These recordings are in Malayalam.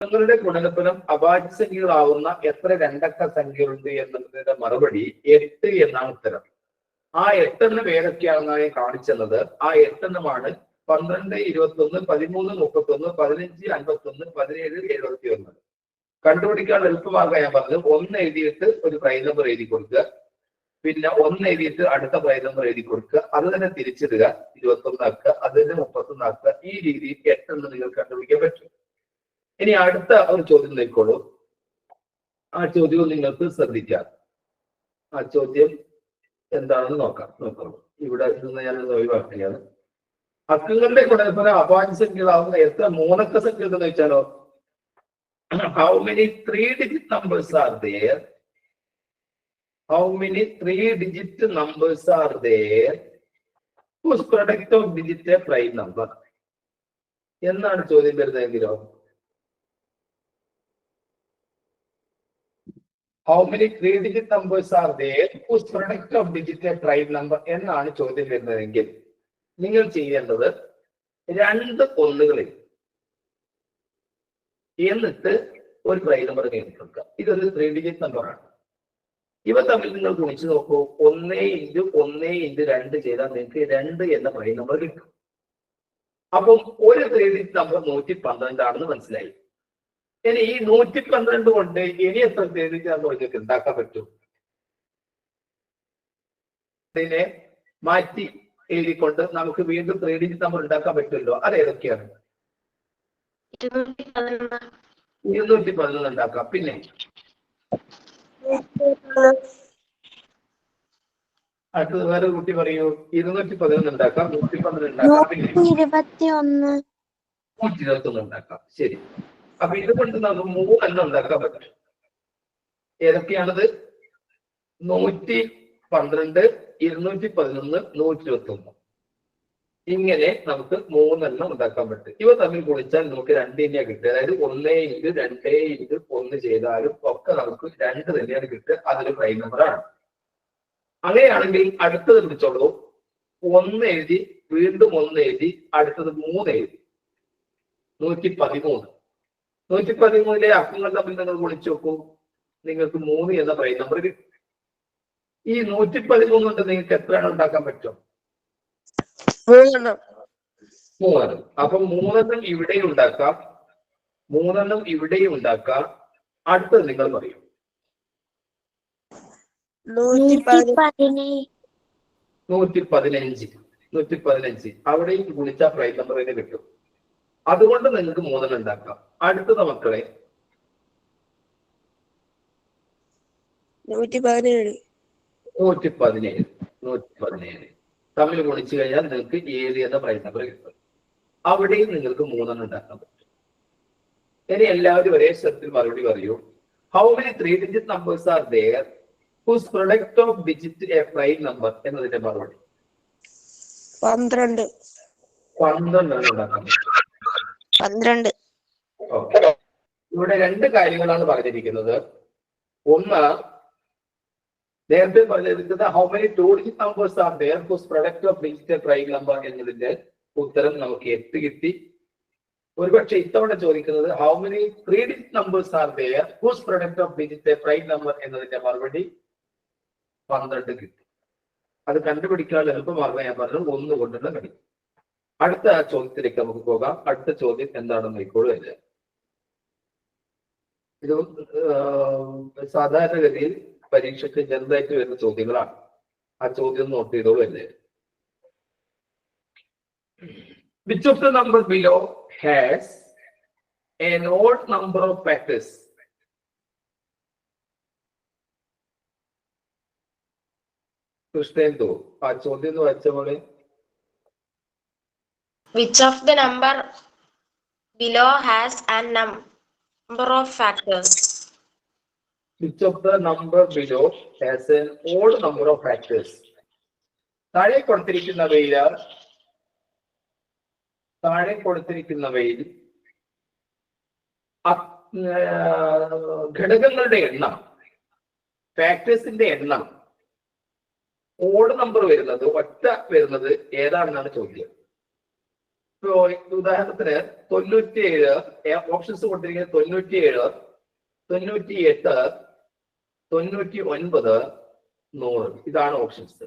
നിങ്ങളുടെ ഗുണനഫലം അഭാജ്യ സംഖ്യകളാവുന്ന എത്ര രണ്ടക്ക സംഖ്യകളുണ്ട് എന്നതിന്റെ മറുപടി 8 എന്നാണ് ഉത്തരം. ആ 8 എണ്ണം ഏതൊക്കെയാണെന്നാണ് കാണിച്ചത്. ആ 8 എണ്ണമാണ് 12, 21, 13, 31, 15, 51, 17, 71. കണ്ടുപിടിക്കാൻ എളുപ്പമാർഗം ഞാൻ പറഞ്ഞത് 1 എഴുതിയിട്ട് ഒരു പ്രൈം നമ്പർ എഴുതി കൊടുക്കുക, പിന്നെ 1 എഴുതിയിട്ട് അടുത്ത പ്രൈം നമ്പർ എഴുതി കൊടുക്കുക, അത് തന്നെ തിരിച്ചിടുക, 21 ആക്കുക, അത് തന്നെ 31 ആക്കുക. ഈ രീതിയിൽ 8 എണ്ണം നിങ്ങൾക്ക് കണ്ടുപിടിക്കാൻ പറ്റും. ഇനി അടുത്ത ഒരു ചോദ്യം നോക്കിക്കോളൂ. ആ ചോദ്യവും നിങ്ങൾക്ക് ശ്രദ്ധിക്കാം. ആ ചോദ്യം എന്താണെന്ന് നോക്കോളൂ. ഇവിടെ നിന്ന് ഞാനൊന്ന് ഒഴിവാക്കുകയാണ്. അക്കങ്ങളുടെ ഗുണനഫലം അഭാജ്യ സംഖ്യകളാവുന്ന എത്ര മൂന്നക്ക സംഖ്യ എന്ന് വെച്ചാലോ, how many 3-digit numbers are there? How many 3-digit numbers are there whose product of digit a prime number? എന്നാണ് ചോദ്യം വരുന്നതെങ്കിലോ, how many 3-digit numbers are there whose product of digit a prime number എന്നാണ് ചോദ്യം വരുന്നതെങ്കിൽ നിങ്ങൾ ചെയ്യേണ്ടത് 2 ഒന്നുകളിൽ എന്നിട്ട് ഒരു പ്രൈം നമ്പർ കേൾക്കുക. ഇതൊരു 3-digit നമ്പറാണ്. ഇവ തമ്മിൽ നിങ്ങൾ ഗുണിച്ചു നോക്കൂ. 1 × 1 × 2 ചെയ്താൽ നിങ്ങൾക്ക് 2 എന്ന പ്രൈം നമ്പർ കിട്ടും. അപ്പം ഒരു 3-digit നമ്പർ 112 ആണെന്ന് മനസ്സിലായി. ഇനി ഈ 112 കൊണ്ട് ഇനി എത്ര 3-digit നമ്പർ നിങ്ങൾക്ക് ഉണ്ടാക്കാൻ പറ്റും? ഇതിനെ മാറ്റി എഴുതിക്കൊണ്ട് നമുക്ക് വീണ്ടും 3-digit നമ്പർ ഉണ്ടാക്കാൻ പറ്റുമല്ലോ. അത് ഏതൊക്കെയാണ്? 211 ഉണ്ടാക്കാം. പിന്നെ അടുത്തത് വേറെ കുട്ടി പറയൂ. 211 ഉണ്ടാക്കാം, 112 ഉണ്ടാക്കാം, പിന്നെ 121 ഉണ്ടാക്കാം. ശരി. അപ്പൊ ഇതുകൊണ്ട് നമുക്ക് 3 എണ്ണം ഉണ്ടാക്കാൻ പറ്റും. ഏതൊക്കെയാണത്? 112, 211, 121. ഇങ്ങനെ നമുക്ക് 3 എണ്ണം ഉണ്ടാക്കാൻ പറ്റും. ഇവ തമ്മിൽ ഗുണിച്ചാൽ നമുക്ക് 2 തന്നെയാണ് കിട്ടുക. അതായത് 1 × 2 × 1 ചെയ്താലും ഒക്കെ നമുക്ക് 2 തന്നെയാണ് കിട്ടുക. അതൊരു പ്രൈം നമ്പറാണ്. അങ്ങനെയാണെങ്കിൽ അടുത്തത് വിളിച്ചോളൂ. 1 എഴുതി, വീണ്ടും 1 എഴുതി, അടുത്തത് 3 എഴുതി, 113. 113 അക്കങ്ങൾ തമ്മിൽ നിങ്ങൾ ഗുണിച്ചു നോക്കൂ. നിങ്ങൾക്ക് 3 എന്ന പ്രൈം നമ്പർ കിട്ടും. ഈ 113 കൊണ്ട് നിങ്ങൾക്ക് എത്ര എണ്ണം ഉണ്ടാക്കാൻ പറ്റും? 3. അപ്പൊ 3 എണ്ണം ഇവിടെയും ഉണ്ടാക്കാം, 3 എണ്ണം ഇവിടെയും ഉണ്ടാക്കാം. അടുത്തത് നിങ്ങൾ പറയും. 115 അവിടെയും ഗുണിച്ച പ്രൈം നമ്പർ തന്നെ കിട്ടും. അതുകൊണ്ട് നിങ്ങൾക്ക് 3 എണ്ണം ഉണ്ടാക്കാം. അടുത്തത് മക്കളെ 117 തമ്മിൽ ഗുണിച്ചു കഴിഞ്ഞാൽ നിങ്ങൾക്ക് 7 എന്ന പ്രൈം നമ്പർ കിട്ടും. അവിടെയും നിങ്ങൾക്ക് 3 എണ്ണം ഉണ്ടാക്കാൻ പറ്റും. ഇനി എല്ലാവരും ഒരേ സ്ഥലത്തിൽ മറുപടി പറയൂ. How many 3-digit numbers are there whose product of digit a prime number എന്നതിന്റെ മറുപടി 12 എണ്ണം ഉണ്ടാക്കാൻ പറ്റും. 12. ഓക്കെ. ഇവിടെ 2 കാര്യങ്ങളാണ് പറഞ്ഞിരിക്കുന്നത്. ഒന്ന്, നേരത്തെ പറഞ്ഞിരിക്കുന്നത് how many 2-digit numbers are there whose product of digit a prime number എന്നതിന്റെ ഉത്തരം നമുക്ക് 8 കിട്ടി. ഒരുപക്ഷെ ഇത്തവണ ചോദിക്കുന്നത് how many 3-digit numbers are there whose product of digit a prime number എന്നതിന്റെ മറുപടി 12 കിട്ടി. അത് കണ്ടുപിടിക്കാൻ എളുപ്പമാർഗം ഞാൻ പറഞ്ഞു 1 കൊണ്ടുള്ള കളി. അടുത്ത ചോദ്യത്തിലേക്ക് നമുക്ക് പോകാം. അടുത്ത ചോദ്യം എന്താണെന്ന് നോക്കിക്കോളൂ. ഇത് സാധാരണഗതിയിൽ പരീക്ഷയ്ക്ക് ജനറലായിട്ട് വരുന്ന ചോദ്യങ്ങളാണ്. ആ ചോദ്യം നോട്ട് ചെയ്തോളൂ. Which of the numbers below has an odd number of factors? Krishnendu, ആ ചോദ്യം വായിച്ച പോലെ. Which of the number below has a number of factors? Which of the number below has an odd number of factors? താഴെ കൊടുത്തിരിക്കുന്നവയിൽ ഘടകങ്ങളുടെ എണ്ണം, ഫാക്ടേഴ്സിന്റെ എണ്ണം ഓഡ് നമ്പർ വരുന്നത്, ഒറ്റ വരുന്നത് ഏതാണെന്നാണ് ചോദ്യം. ഇപ്പോ ഉദാഹരണത്തിന് 97 ഓപ്ഷൻസ് കൊടുത്തിരിക്കുന്നത് 97, 98, 99, 100. ഇതാണ് ഓപ്ഷൻസ്.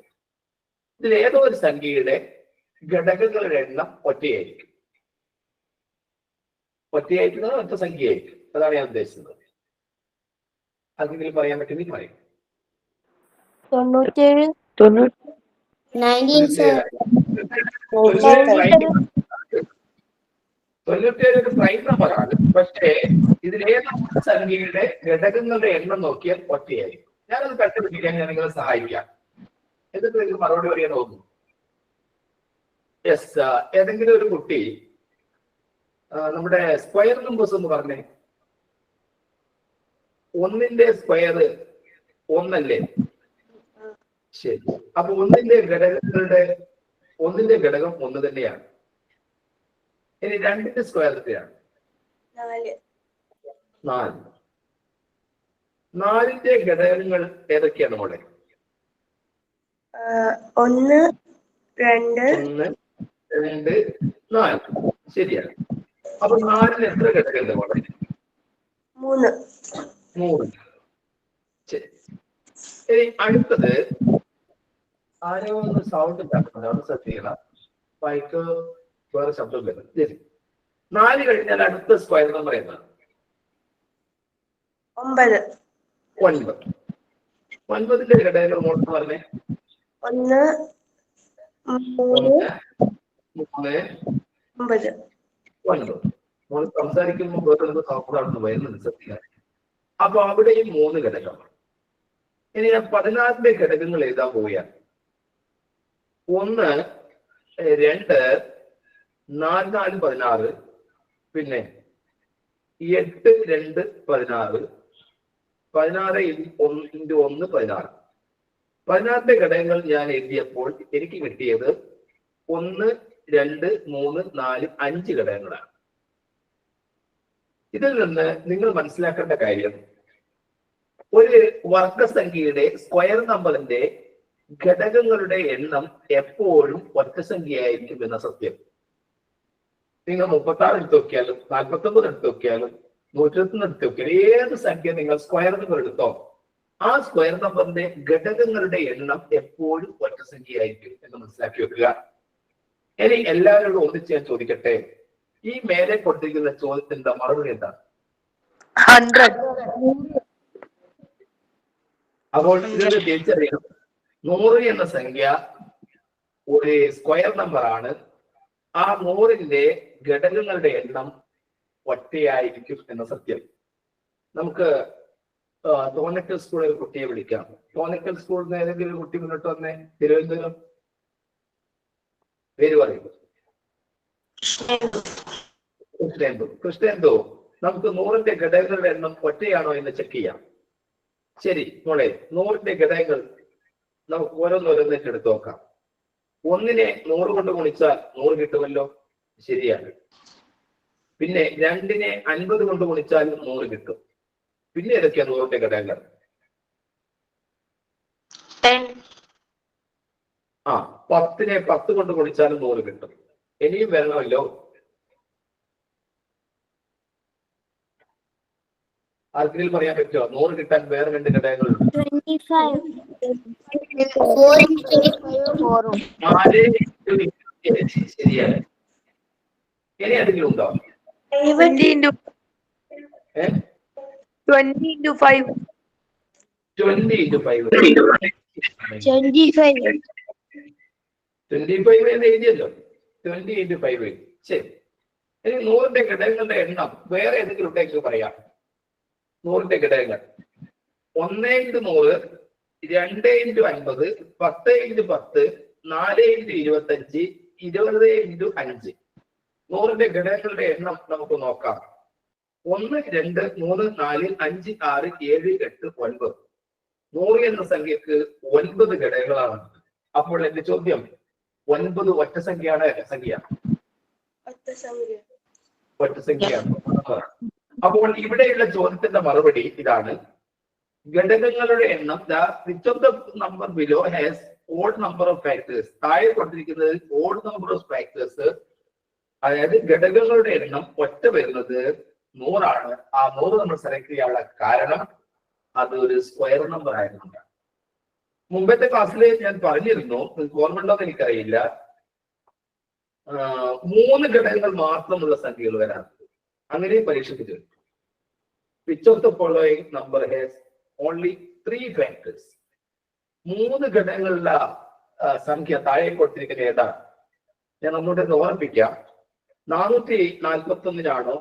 ഇതിൽ ഏതോ ഒരു സംഖ്യയുടെ ഘടകങ്ങളുടെ എണ്ണം ഒറ്റയായിരിക്കും. ഒറ്റയായിരിക്കുന്നത് ഒറ്റ സംഖ്യയായിരിക്കും. അതാണ് ഞാൻ ഉദ്ദേശിച്ചത്. അതെങ്കിലും പറയാൻ പറ്റുമെങ്കിൽ പറയും. 97. 97 ഒരു പ്രൈം നമ്പറാണ്. പക്ഷേ ഇതിലേത് സംഖ്യയുടെ ഘടകങ്ങളുടെ എണ്ണം നോക്കിയാൽ ഒറ്റയായിരിക്കും. ഞാനത് കണ്ടുപിടിക്കാൻ ഞാൻ നിങ്ങളെ സഹായിക്കാം. എന്നിട്ട് നിങ്ങൾക്ക് മറുപടി പറയാൻ തോന്നുന്നു. യെസ്, ഏതെങ്കിലും ഒരു കുട്ടി നമ്മുടെ സ്ക്വയർ നമ്പേഴ്സ് എന്ന് പറഞ്ഞേ. 1ന്റെ സ്ക്വയർ 1 അല്ലേ? ശരി. അപ്പൊ 1ന്റെ ഘടകം 1 തന്നെയാണ്. ഇനി 2ന്റെ സ്ക്വയർ എത്രയാണ്? 4. 4ന്റെ ഘടകങ്ങൾ ഏതൊക്കെയാണ് മോളെ? 1, 2, 4. ശരിയാണ്. അപ്പൊ 4ന് എത്ര ഘടകമുണ്ട് മോളെ? 3. ശരി. ഇനി അടുത്തത് ആരോ ഒന്ന് സൗണ്ട് ഉണ്ടാക്കുന്നത് അവിടെ ശ്രദ്ധിക്കണം. ബൈക്ക് വേറെ ശബ്ദം വരുന്നത്. ശരി. 4 കഴിഞ്ഞാൽ അടുത്ത സ്ക്വയർ നമ്പർ എന്താണ്? 9. 9ന്റെ ഘടകങ്ങൾ മോൾക്ക് പറഞ്ഞേ. 1, 3, 9. മോൾ സംസാരിക്കുമ്പോൾ വേറെ സൗണ്ട് അവിടെ വരുന്നുണ്ട്, ശ്രദ്ധിക്കാൻ. അപ്പൊ അവിടെയും 3 ഘടകമാണ്. ഇനി ഞാൻ 14ന്റെ ഘടകങ്ങൾ എഴുതാൻ പോവുകയാണ്. 1, 2, 4, 4, 16. പിന്നെ 8, 2, 16. 16 × 1 16. 16ന്റെ ഘടകങ്ങൾ ഞാൻ എഴുതിയപ്പോൾ എനിക്ക് കിട്ടിയത് 1, 2, 3, 4, 5 ഘടകങ്ങളാണ്. ഇതിൽ നിന്ന് നിങ്ങൾ മനസ്സിലാക്കേണ്ട കാര്യം, ഒരു വർഗസംഖ്യയുടെ സ്ക്വയർ നമ്പറിന്റെ ഘടകങ്ങളുടെ എണ്ണം എപ്പോഴും ഒറ്റസംഖ്യയായിരിക്കും എന്ന സത്യം. നിങ്ങൾ 36 എടുത്ത് നോക്കിയാലും 49 എടുത്ത് നോക്കിയാലും 121 എടുത്ത് നോക്കിയാലും ഏത് സംഖ്യ നിങ്ങൾ സ്ക്വയർ നമ്പർ എടുത്തോ ആ സ്ക്വയർ നമ്പറിന്റെ ഘടകങ്ങളുടെ എണ്ണം എപ്പോഴും ഒറ്റസംഖ്യയായിരിക്കും എന്ന് മനസ്സിലാക്കി വെക്കുക. ഇനി എല്ലാവരോടും ഒന്നിച്ച് ഞാൻ ചോദിക്കട്ടെ, ഈ മേലെ കൊടുത്തിരിക്കുന്ന ചോദ്യത്തിന്റെ മറുപടി എന്താണ്? 100. അപ്പോൾ ഇതിന് തിരിച്ചറിയണം, 100 എന്ന സംഖ്യ ഒരു സ്ക്വയർ നമ്പർ ആണ്. ആ 100ന്റെ ഘടകങ്ങളുടെ എണ്ണം ഒറ്റയായിരിക്കും എന്ന സത്യം. നമുക്ക് തോന്നക്കൽ സ്കൂളിൽ ഒരു കുട്ടിയെ വിളിക്കാം. തോന്നക്കൽ സ്കൂളിൽ നിന്ന് ഏതെങ്കിലും ഒരു കുട്ടി മുന്നോട്ട് വന്നേ. തിരുവനന്തപുരം പേര് പറയൂ. കൃഷ്ണേന്ദു, നമുക്ക് 100ന്റെ ഘടകങ്ങളുടെ എണ്ണം ഒറ്റയാണോ എന്ന് ചെക്ക് ചെയ്യാം. ശരി മോളെ, 100ന്റെ ഘടകങ്ങൾ നമുക്ക് ഓരോന്നോരോന്നിട്ട് എടുത്ത് നോക്കാം. 1നെ 100 കൊണ്ട് ഗുണിച്ചാൽ 100 കിട്ടുമല്ലോ, ശരിയാണ്. പിന്നെ 2നെ 50 കൊണ്ട് ഗുണിച്ചാൽ 100 കിട്ടും. പിന്നെ ഏതൊക്കെയാണ് 100ന്റെ ഘടകങ്ങൾ? 10നെ 10 കൊണ്ട് ഗുണിച്ചാലും 100 കിട്ടും. ഇനിയും വരണമല്ലോ. ആർക്കെങ്കിലും പറയാൻ പറ്റുമോ 100 കിട്ടാൻ വേറെ 2 ഘടകങ്ങളുണ്ട്? 25. ശരിയാണ്. ഇനി എന്തെങ്കിലും ഉണ്ടോ? 20 × 5. 20 × 5. 25 എന്ന് എഴുതിയല്ലോ. 20 × 5. ശരി. ഇനി 100ന്റെ ഘടകങ്ങളുടെ എണ്ണം വേറെ ഏതെങ്കിലും ഉണ്ടെങ്കിൽ പറയാം. 100ന്റെ ഘടകങ്ങൾ 1 × 100, 2 × 50, 10 × 10, 4 × 25, 20 × 5. 100ന്റെ ഘടകങ്ങളുടെ എണ്ണം നമുക്ക് നോക്കാം. 1, 2, 3, 4, 5, 6, 7, 8, 9. 100 എന്ന സംഖ്യക്ക് 9 ഘടകങ്ങളാണ്. അപ്പോൾ എന്റെ ചോദ്യം, 9 ഒറ്റ സംഖ്യയാണ് സംഖ്യയാണ്? ഒറ്റ സംഖ്യയാണ്. അപ്പോൾ ഇവിടെയുള്ള ചോദ്യത്തിന്റെ മറുപടി ഇതാണ്. ഘടകങ്ങളുടെ എണ്ണം, which of the number below has odd number of factors? താഴെ കൊടുത്തിരിക്കുന്നത് odd number of factors അതായത് ഘടകങ്ങളുടെ എണ്ണം ഒറ്റ വരുന്നത് 100 ആ 100 നമ്മൾ സെലക്ട് ചെയ്യാനുള്ള കാരണം അത് ഒരു സ്ക്വയർ നമ്പർ ആയതുകൊണ്ടാണ്. മുമ്പത്തെ ക്ലാസ്സിൽ ഞാൻ പറഞ്ഞിരുന്നു, ഓർമ്മയുണ്ടോ എന്ന് എനിക്കറിയില്ല, 3 ഘടകങ്ങൾ മാത്രമുള്ള സംഖ്യകൾ വരാറുണ്ട്. അങ്ങനെ പരീക്ഷയ്ക്ക് ചോദിക്കും. Which of the following number has only 3 factors? 3 ഘടകങ്ങളുള്ള സംഖ്യ താഴെ കൊടുത്തിരിക്കുന്ന ഏതാണ്? ഞാൻ ഒന്നുകൂടെ ഓർമ്മിപ്പിക്കാം. 441-നാണോ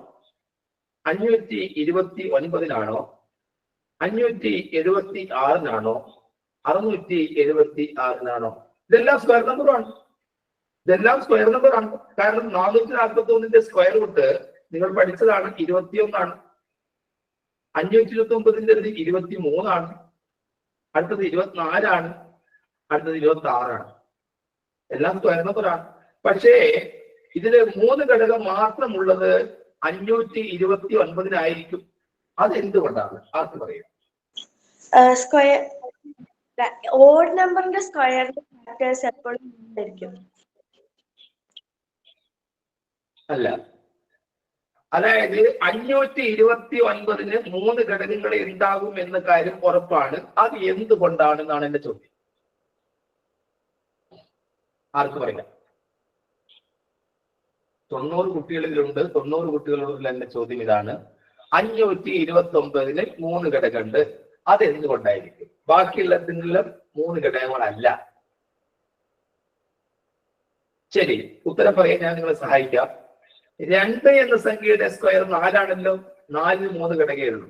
529-നാണോ 576-നാണോ 676-നാണോ? ഇതെല്ലാം സ്ക്വയർ നമ്പറാണ്. ഇതെല്ലാം സ്ക്വയർ നമ്പറാണ്. കാരണം 441-ന്റെ സ്ക്വയർ റൂട്ട് നിങ്ങൾ പഠിച്ചതാണ് 21 529-ന്റെ 23 അടുത്തത് 24 അടുത്തത് 26 എല്ലാം സ്ക്വയർ നമ്പറാണ്. പക്ഷേ ഇതില് 3 ഘടകം മാത്രമുള്ളത് 529-നായിരിക്കും. അതെന്തുകൊണ്ടാണ്? ആർക്ക് പറയാം? സ്ക്വയർ ഓഡ് നമ്പറിന്റെ സ്ക്വയറിന്റെ ഫാക്ടേഴ്സ് എപ്പോഴും ആയിരിക്കും. അല്ല, അതായത് 529-ന് 3 ഘടകങ്ങൾ ഉണ്ടാകും എന്ന കാര്യം ഉറപ്പാണ്. അത് എന്തുകൊണ്ടാണെന്നാണ് എന്റെ ചോദ്യം. ആർക്ക് പറയാം? 90 കുട്ടികളിലുണ്ട്. 90 കുട്ടികളോടുള്ള എന്റെ ചോദ്യം ഇതാണ്. 529-ന് 3 ഘടകമുണ്ട്. അതെന്തുകൊണ്ടായിരിക്കും? ബാക്കിയുള്ളതിനെല്ലാം 3 ഘടകങ്ങളല്ല. ശരി, ഉത്തരം പറയാൻ ഞാൻ നിങ്ങളെ സഹായിക്കാം. 2 എന്ന സംഖ്യയുടെ സ്ക്വയർ 4 4-ന് 3 ഘടകേ ഉള്ളൂ.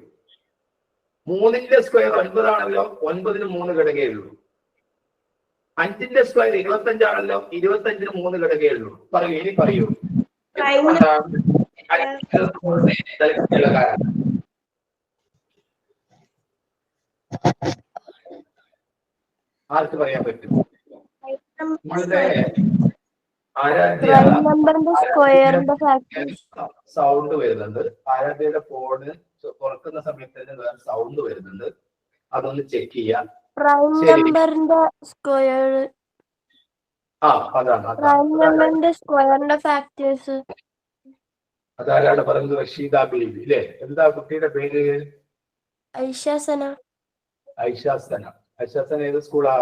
3-ന്റെ സ്ക്വയർ 9 9-ന് 3 ഘടകേ ഉള്ളൂ. 5-ന്റെ സ്ക്വയർ 25 25-ന് 3 ഘടകേ ഉള്ളൂ. പറയൂ, ഇനി പറയൂ. ആർക്ക് പറയാൻ പറ്റും? നമ്മളുടെ സൗണ്ട് വരുന്നുണ്ട്. ആരാധ്യയുടെ ഫോണ് തുറക്കുന്ന സമയത്ത് തന്നെ വേറെ സൗണ്ട് വരുന്നുണ്ട്. അതൊന്ന് ചെക്ക് ചെയ്യാം. അതാണ് സ്ക്വയറിന്റെ ഫാക്ടേഴ്സ്. അതാരാണ് പറയുന്നത്? റഷീദ ബേബി അല്ലേ? എന്താ കുട്ടിയുടെ പേര്? ഐഷാസന. ഐഷാസന. ഐഷാസന ഏത് സ്കൂളാ?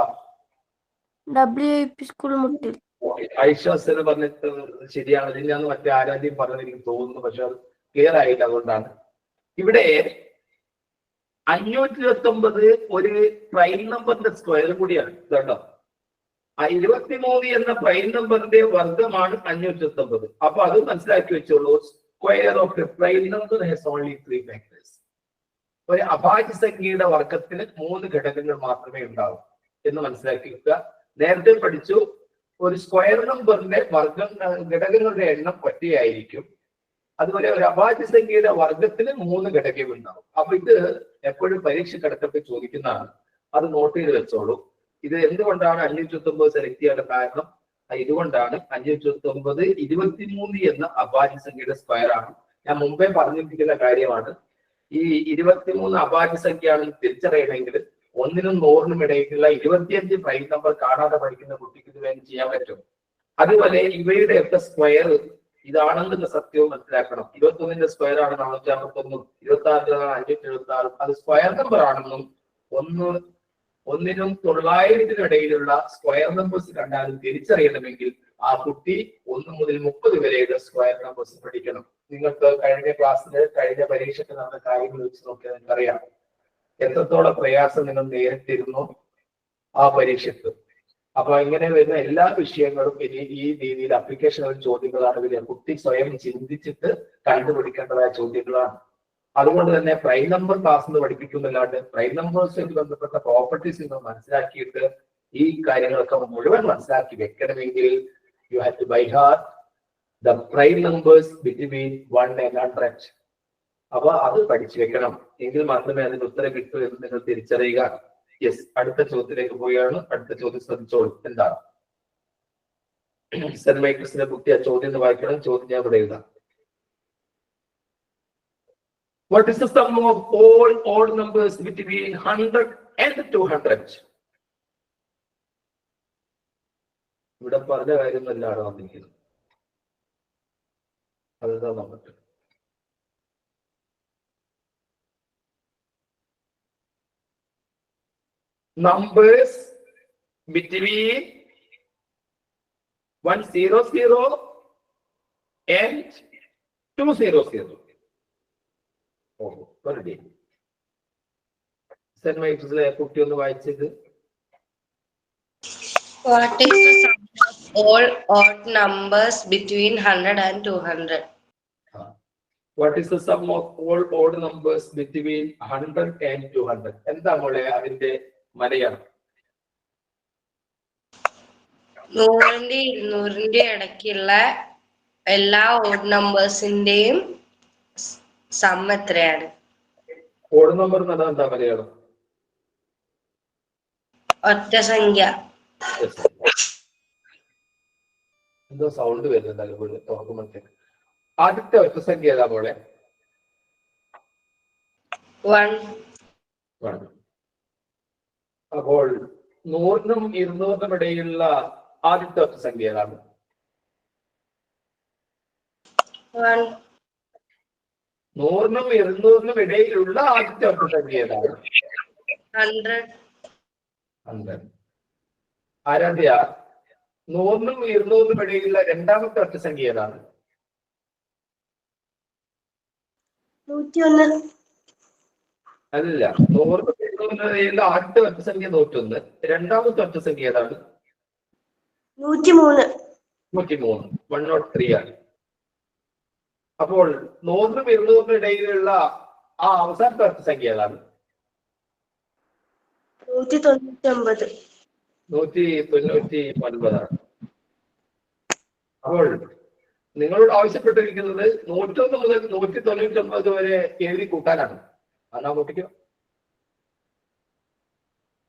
WIP സ്കൂൾ മുട്ടിൽ. ഐഷാസന പറഞ്ഞിട്ട് ശരിയാണ്. ഇതിനാന്ന് മറ്റേ ആരാധ്യം പറഞ്ഞത് എനിക്ക് തോന്നുന്നു. പക്ഷെ അത് ക്ലിയർ ആയില്ല. അതുകൊണ്ടാണ് ഇവിടെ 529 ഒരു പ്രൈം നമ്പറിന്റെ സ്ക്വയർ കൂടിയാണ്. കേട്ടോ, 23 എന്ന പ്രൈം നമ്പറിന്റെ വർഗമാണ് 529. അപ്പൊ അത് മനസ്സിലാക്കി വെച്ചോളൂ. Square of A prime number has only 3 factors. ഒരു അഭാജ്യ സംഖ്യയുടെ വർഗത്തിന് 3 ഘടകങ്ങൾ മാത്രമേ ഉണ്ടാവൂ എന്ന് മനസ്സിലാക്കി വെക്കുക. നേരത്തെ പഠിച്ചു, ഒരു സ്ക്വയർ നമ്പറിന്റെ ഘടകങ്ങളുടെ എണ്ണം ഒറ്റയായിരിക്കും. അതുപോലെ ഒരു അഭാജ്യ സംഖ്യയുടെ വർഗത്തിന് 3 ഘടകങ്ങൾ ഉണ്ടാവും. അപ്പൊ ഇത് എപ്പോഴും പരീക്ഷ കിടക്കത്തിൽ ചോദിക്കുന്നതാണ്. അത് നോട്ട് ചെയ്ത് വെച്ചോളൂ. ഇത് എന്തുകൊണ്ടാണ് 529 സെലക്ട് ചെയ്യാനുള്ള കാരണം? ഇതുകൊണ്ടാണ്. 529 23 എന്ന അഭാജ്യ സംഖ്യയുടെ സ്ക്വയർ ആണ്. ഞാൻ മുമ്പേ പറഞ്ഞിരിക്കുന്ന കാര്യമാണ്. ഈ 23 അഭാജ്യ സംഖ്യയാണെന്ന് തിരിച്ചറിയണമെങ്കിൽ 1-നും 100-നും ഇടയ്ക്കുള്ള 25 പ്രൈം നമ്പർ കാണാതെ പഠിക്കുന്ന കുട്ടിക്ക് ഇത് വേണ്ടി ചെയ്യാൻ പറ്റും. അതുപോലെ ഇവയുടെയൊക്കെ സ്ക്വയർ ഇതാണെന്നുള്ള സത്യവും മനസ്സിലാക്കണം. 21-ന്റെ സ്ക്വയർ ആണ് 451, 26-ന്റെ 576. അത് സ്ക്വയർ നമ്പർ ആണെന്നും 1-നും 900-നും ഇടയിലുള്ള സ്ക്വയർ നമ്പേഴ്സ് കണ്ടാലും തിരിച്ചറിയണമെങ്കിൽ ആ കുട്ടി 1 മുതൽ 30 വരെയുള്ള സ്ക്വയർ നമ്പേഴ്സ് പഠിക്കണം. നിങ്ങൾക്ക് കഴിഞ്ഞ ക്ലാസ്സിൽ കഴിഞ്ഞ പരീക്ഷയ്ക്ക് നടന്ന കാര്യങ്ങൾ വെച്ച് നോക്കിയാൽ നിങ്ങൾക്കറിയാം എത്രത്തോളം പ്രയാസം നിങ്ങൾ നേരിട്ടിരുന്നു ആ പരീക്ഷയ്ക്ക്. അപ്പൊ ഇങ്ങനെ വരുന്ന എല്ലാ വിഷയങ്ങളും ഇനി ഈ രീതിയിൽ അപ്ലിക്കേഷൻ ചോദ്യങ്ങളാണെങ്കിൽ കുട്ടി സ്വയം ചിന്തിച്ചിട്ട് കണ്ടുപിടിക്കേണ്ടതായ ചോദ്യങ്ങളാണ്. അതുകൊണ്ട് തന്നെ പ്രൈം നമ്പർ ക്ലാസ് എന്ന് പഠിപ്പിക്കുന്നില്ലാണ്ട് പ്രൈം നമ്പേഴ്സുമായി ബന്ധപ്പെട്ട പ്രോപ്പർട്ടീസ് നിങ്ങൾ മനസ്സിലാക്കിയിട്ട് ഈ കാര്യങ്ങളൊക്കെ മുഴുവൻ മനസ്സിലാക്കി വെക്കണമെങ്കിൽ you have to by heart the prime numbers between 1 and 100. അപ്പൊ അത് പഠിച്ചു വെക്കണം. എങ്കിൽ മാത്രമേ അതിന് ഉത്തരം കിട്ടൂ എന്ന് നിങ്ങൾ തിരിച്ചറിയുക. യെസ്, അടുത്ത ചോദ്യത്തിലേക്ക് പോവുകയാണ്. അടുത്ത ചോദ്യം ശ്രദ്ധിച്ചോളൂ. എന്താണ്? സെന്റ് മൈക്കിൾസിന്റെ കുട്ടി ആ ചോദ്യം എന്ന് വായിക്കണം. ചോദ്യം ഞാൻ ഇവിടെ എഴുതാം. What is the sum of all odd numbers between 100 and 200? ഇവിടെ പറഞ്ഞ കാര്യം എല്ലാവരും വന്നിരിക്കുന്നു. അതെന്താ നോക്കട്ടെ. Numbers between 100 and 200. Oh, വെറുതെ സെന്റ് മൈക്കിൾസിലെ കുട്ടി ഒന്ന് വായിച്ചത്. What is the sum of all odd numbers between 100 and 200? What is the sum of all odd numbers between 100 and 200? എന്താ മോളെ അതിന്റെ മലയാളം? 100 200 ഇടയ്ക്കുള്ള എല്ലാ ഓഡ് നമ്പേഴ്സിന്റെയും സം എത്രയാണ്? ഓഡ് നമ്പർ എന്ന് എന്താ മലയാളം? ഒറ്റ സംഖ്യ. എന്തോ സൗണ്ട് വരുന്നുണ്ടല്ലോ തുറക്കുമ്പോഴത്തേക്ക്. ആദ്യത്തെ ഒറ്റ സംഖ്യ ഏതാ മോളെ? 1. അപ്പോൾ 100നും 200നും ഇടയിലുള്ള ആദ്യത്തെ ഒറ്റ സംഖ്യ ഏതാണ്? 1. 100നും 200നും ഇടയിലുള്ള ആദ്യത്തെ ഒറ്റ സംഖ്യ ഏതാണ്? 100. ആരാധ്യ, 100നും 200നും ഇടയിലുള്ള രണ്ടാമത്തെ ഒറ്റ സംഖ്യ ഏതാണ്? 101. അല്ല, 100നും 200നും ഇടയിലുള്ള ആദ്യത്തെ ഒറ്റ സംഖ്യ 101. രണ്ടാമത്തെ ഒറ്റ സംഖ്യ ഏതാണ്? 103. 103 ആണ്. അപ്പോൾ 100നും 200നും ഇടയിലുള്ള ആ അവസാനത്തെ ഒറ്റ സംഖ്യ ഏതാണ്? 199. 199 ആണ്. അപ്പോൾ നിങ്ങളോട് ആവശ്യപ്പെട്ടിരിക്കുന്നത് 101 മുതൽ 199 വരെ എഴുതി കൂട്ടാനാണ്. അതാ കുട്ടിക്കോ?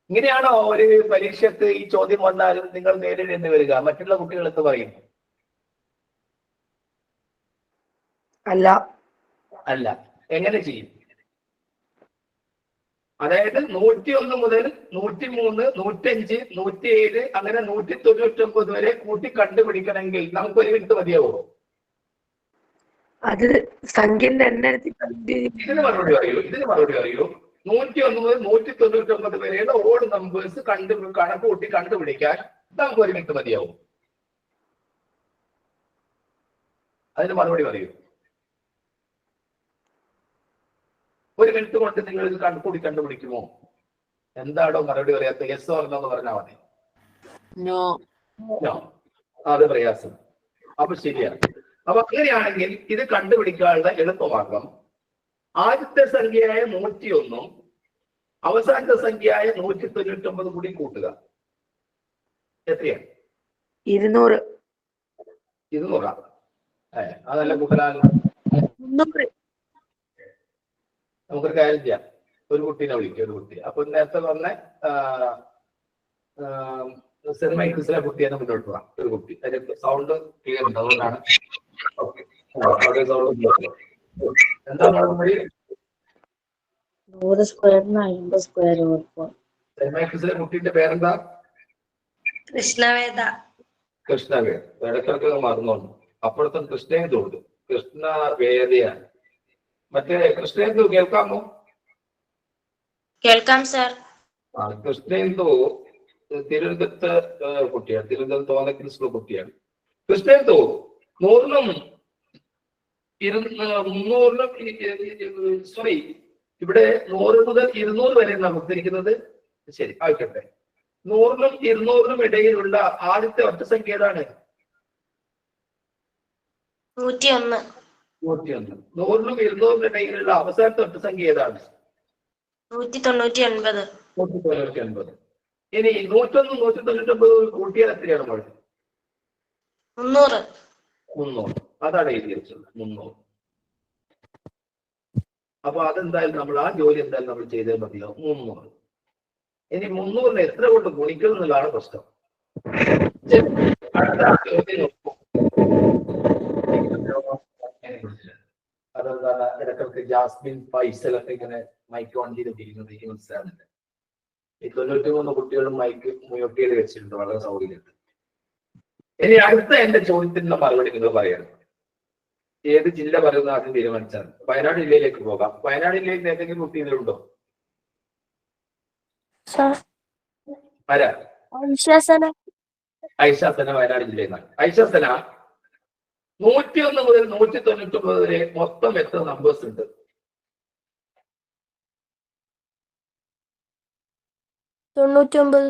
ഇങ്ങനെയാണോ ഒരു പരീക്ഷയ്ക്ക് ഈ ചോദ്യം വന്നാലും നിങ്ങൾ നേരിടേണ്ടി വരിക? മറ്റുള്ള കുട്ടികൾ എന്ത് പറയും? അല്ല. എങ്ങനെ ചെയ്യും? അതായത് 101 മുതൽ 103, 105, 107 അങ്ങനെ 199 വരെ കൂട്ടി കണ്ടുപിടിക്കണമെങ്കിൽ നമുക്ക് ഒരു മിനിറ്റ് മതിയാവോ? അത് സംഖ്യന്റെ ഇതിന് മറുപടി അറിയോ? 101 മുതൽ 199 വരെയുള്ള ഓഡ് നമ്പേഴ്സ് കണക്ക് കൂട്ടി കണ്ടുപിടിക്കാൻ നമുക്ക് ഒരു മിനിറ്റ് മതിയാവും. അതിന് മറുപടി പറയൂ. ഒരു മിനിറ്റ് കൊണ്ട് നിങ്ങൾ ഇത് കണക്കൂടി കണ്ടുപിടിക്കുമോ? എന്താണോ മറുപടി പറയാത്ത? യെസ് ഓർ നോ എന്ന് പറഞ്ഞാൽ മതി. നോ. അത് പ്രയാസം. അപ്പൊ ശരിയാണ്. അപ്പൊ അങ്ങനെയാണെങ്കിൽ ഇത് കണ്ടുപിടിക്കാനുള്ള എളുപ്പമാർഗം ആദ്യത്തെ സംഖ്യയായ 101 അവസാനത്തെ സംഖ്യയായ 199 കൂടി കൂട്ടുക. എത്രയാണ്? 200. 200. അതല്ല കൂട്ടലാൽ 300. നമുക്കൊരു കാര്യം ചെയ്യാം. ഒരു കുട്ടീനെ വിളിക്കും, ഒരു കുട്ടി. അപ്പൊ നേരത്തെ പറഞ്ഞ സെന്റ് മൈക്കിൾസിലെ കുട്ടിയെ മുന്നോട്ട് പോകാം. ഒരു കുട്ടി അതിന്റെ സൗണ്ട് ക്ലിയർ ഉണ്ട്, അതുകൊണ്ടാണ്. എന്താ മറുപടി? 100 സ്ക്വയറിന് 50 സ്ക്വയർ. സെന്റ് മൈക്കിൾസിലെ കുട്ടീന്റെ പേരെന്താ? കൃഷ്ണവേദ. കൃഷ്ണവേദ. ഇടയ്ക്കിടയ്ക്ക് മറന്നോണ്ട്. അപ്പുറത്തെ കൃഷ്ണേന്ദു ഉണ്ട്. കൃഷ്ണവേദയാണ്. മറ്റേ കൃഷ്ണേന്ദു കേൾക്കാമോ? കേൾക്കാം സർ. കൃഷ്ണേന്ദു തിരുവനന്തപുരത്ത് കുട്ടിയാണ്. തിരുവനന്തപുരം തോന്നക്കിൻസ്കൂൾ കുട്ടിയാണ്. കൃഷ്ണേന്ദു 100നും 300നും സോറി, ഇവിടെ 100 മുതൽ 200 വരെ കൊടുത്തിരിക്കുന്നത്. ശരി, ആയിക്കോട്ടെ. 100നും 200നും ഇടയിലുള്ള ആദ്യത്തെ ഒറ്റ സംഖ്യ ഏതാണ്? 101. 101. 100നും 200നും ഇടയിലുള്ള അവസാനത്തെ ഒറ്റ സംഖ്യ ഏതാണ്? 199. 199. ഇനി 101 199 കൂട്ടിയാൽ എത്രയാണ് മോളെ? 300. 300. അതാണ് എഴുതി വെച്ചത്, 300. അപ്പൊ അതെന്തായാലും നമ്മൾ ആ ജോലി എന്തായാലും നമ്മൾ ചെയ്തേ മതിയാവും. 300. ഇനി 300നെ എത്ര കൊണ്ട് ഗുണിക്കും എന്നുള്ളതാണ് പ്രശ്നം. അടുത്ത ചോദ്യം നോക്കൂ. അതെന്താണ് ഇടയ്ക്കിടയ്ക്ക് ജാസ്മിൻ ഫൈസലൊക്കെ ഇങ്ങനെ മൈക്ക് ഓൺ ചെയ്തിരിക്കുന്നത് എനിക്ക് മനസ്സിലാകുന്നുണ്ട്. ഈ 93 കുട്ടികളും മൈക്ക് മ്യൂട്ട് ചെയ്ത് വെച്ചിട്ടുണ്ട്. വളരെ സൗകര്യമുണ്ട്. ഇനി അടുത്ത എന്റെ ചോദ്യത്തിനുള്ള മറുപടി നിങ്ങൾ പറയണം. ഏത് ജില്ല പറയുന്ന ആദ്യം തീരുമാനിച്ചാൽ വയനാട് ജില്ലയിലേക്ക് പോകാം. വയനാട് ജില്ലയിൽ ഏതെങ്കിലും കുട്ടികളുണ്ടോ? ആരാ? ഐഷാസന വയനാട് ജില്ലയിൽ നിന്നാണ്. ഐഷാസന 101 മുതൽ 199 വരെ മൊത്തം എത്ര നമ്പേഴ്സ് ഉണ്ട്? 99.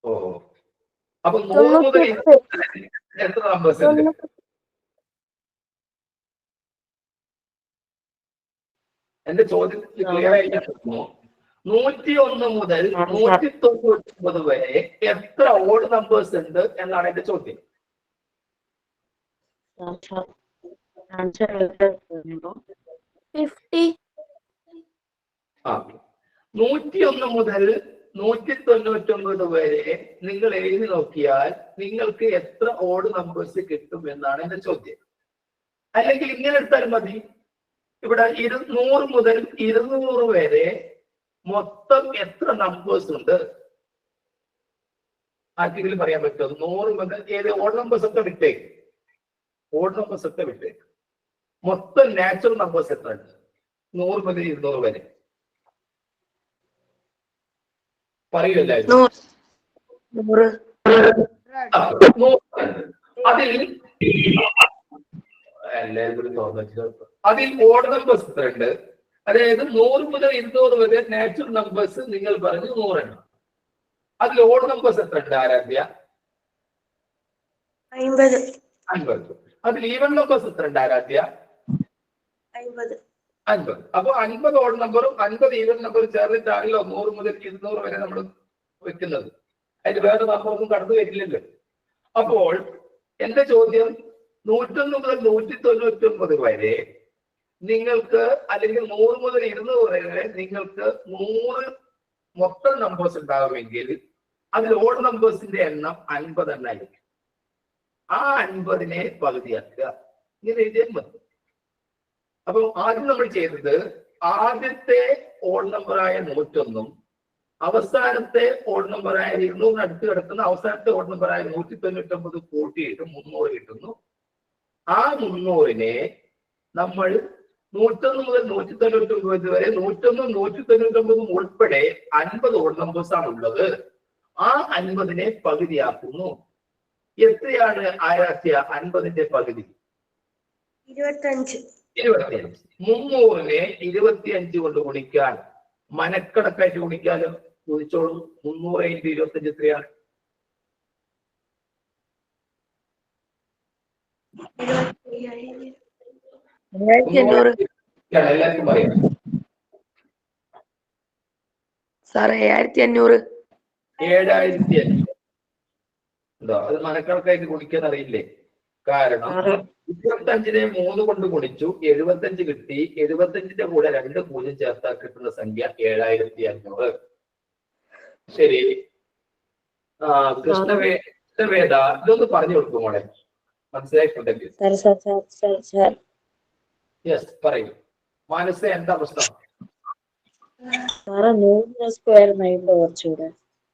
ഓ, അപ്പൊ 100 മുതൽ എത്ര നമ്പേഴ്സ് ഉണ്ട്? എന്റെ ചോദ്യത്തിൽ ക്ലിയർ ആയി 101 മുതൽ 199 വരെ എത്ര ഓഡ് നമ്പേഴ്സ് ഉണ്ട് എന്നാണ് എന്റെ ചോദ്യം. ആൻസർ 50. ആ, 101 മുതൽ 199 വരെ നിങ്ങൾ എഴുതി നോക്കിയാൽ നിങ്ങൾക്ക് എത്ര ഓഡ് നമ്പേഴ്സ് കിട്ടും എന്നാണ് എന്റെ ചോദ്യം. അല്ലെങ്കിൽ ഇങ്ങനെ എടുത്താലും മതി. ഇവിടെ 100 മുതൽ 200 വരെ മൊത്തം എത്ര നമ്പേഴ്സ് ഉണ്ട്? ആർക്കെങ്കിലും പറയാൻ പറ്റുമോ? 100 മുതൽ ഏത് ഓഡ് നമ്പേഴ്സ് ഒക്കെ വിട്ടേക്ക്, ഓഡ് നമ്പേഴ്സ് ഒക്കെ വിട്ടേക്ക്. മൊത്തം നാച്ചുറൽ നമ്പേഴ്സ് എത്ര ഉണ്ട് 100 മുതൽ 200 വരെ? പറയൂല്ലായിരുന്നു. 100. അതിൽ ഓഡ് നമ്പേഴ്സ് എത്ര ഉണ്ട്? അതായത് 100 മുതൽ 200 വരെ നാച്ചുറൽ നമ്പേഴ്സ് നിങ്ങൾ പറഞ്ഞു 100 എണ്ണം. അതിൽ ഓഡ് നമ്പേഴ്സ് എത്ര ഉണ്ട് ആരാധ്യ? 50. 50. അതിൽ ഈവൻ നമ്പേഴ്സ് എത്ര ഉണ്ട് ആരാധ്യ? 50. 50. അപ്പൊ 50 ഓഡ് നമ്പറും 50 ഈവൻ നമ്പറും ചേർന്നിട്ടാണല്ലോ 100 മുതൽ 200 വരെ നമ്മൾ വെക്കുന്നത്. അതിന് വേറെ നമ്പറൊന്നും കടന്നു വരില്ലല്ലോ. അപ്പോൾ എന്റെ ചോദ്യം 101 മുതൽ 199 വരെ നിങ്ങൾക്ക്, അല്ലെങ്കിൽ 100 മുതൽ 200 വരെ നിങ്ങൾക്ക് 100 മൊത്തം നമ്പേഴ്സ് ഉണ്ടാകുമെങ്കിൽ അതിൽ ഓഡ് നമ്പേഴ്സിന്റെ എണ്ണം 50 എണ്ണായിരിക്കും. ആ 50നെ പകുതിയാക്കുക. ഇങ്ങനെ എഴുതിയാൽ മതി. അപ്പൊ ആദ്യം നമ്മൾ ചെയ്തത് ആദ്യത്തെ ഓഡ് നമ്പറായ 101 അവസാനത്തെ ഓഡ് നമ്പറായ 200 അടുത്ത് കിടക്കുന്ന അവസാനത്തെ ഓഡ് നമ്പറായ 199 കൂട്ടിയിട്ട് 300 കിട്ടുന്നു. ആ 300നെ നമ്മൾ 101 മുതൽ 199 വരെ 101 199 ഉൾപ്പെടെ 50 ഓഡ് നമ്പേഴ്സ് ആണ് ഉള്ളത്. ആ 50നെ പകുതിയാക്കുന്നു. എത്രയാണ് ആരാധ്യ 50ന്റെ പകുതി? 25. 25. 300നെ 25 കൊണ്ട് ഗുണിക്കാൻ മനക്കണക്കായിട്ട് ഗുണിക്കാലോ. ചോദിച്ചോളൂ. 300 × 25 എത്രയാണ്? 7500. എല്ലാവർക്കും പറയാം സാറേ 7500. 7500. ഉണ്ടോ? അത് മനക്കണക്കായിട്ട് ഗുണിക്കാൻ അറിയില്ലേ? കാരണം 25നെ 3 കൊണ്ട് ഗുണിച്ചു 75 കിട്ടി. 75ന്റെ കൂടെ 2 0 ചേർത്താൽ കിട്ടുന്ന സംഖ്യ 7500. ശരി. കൃഷ്ണവേദ ഇതൊന്ന് പറഞ്ഞു കൊടുക്കും മോളെ, മനസ്സിലായിട്ടുണ്ടെങ്കിൽ. യെസ്, പറയൂ. മനസ്സ് എന്താ പ്രശ്നം? സാറേ 100 സ്ക്വയർ 50 കുറച്ചുകൂടെ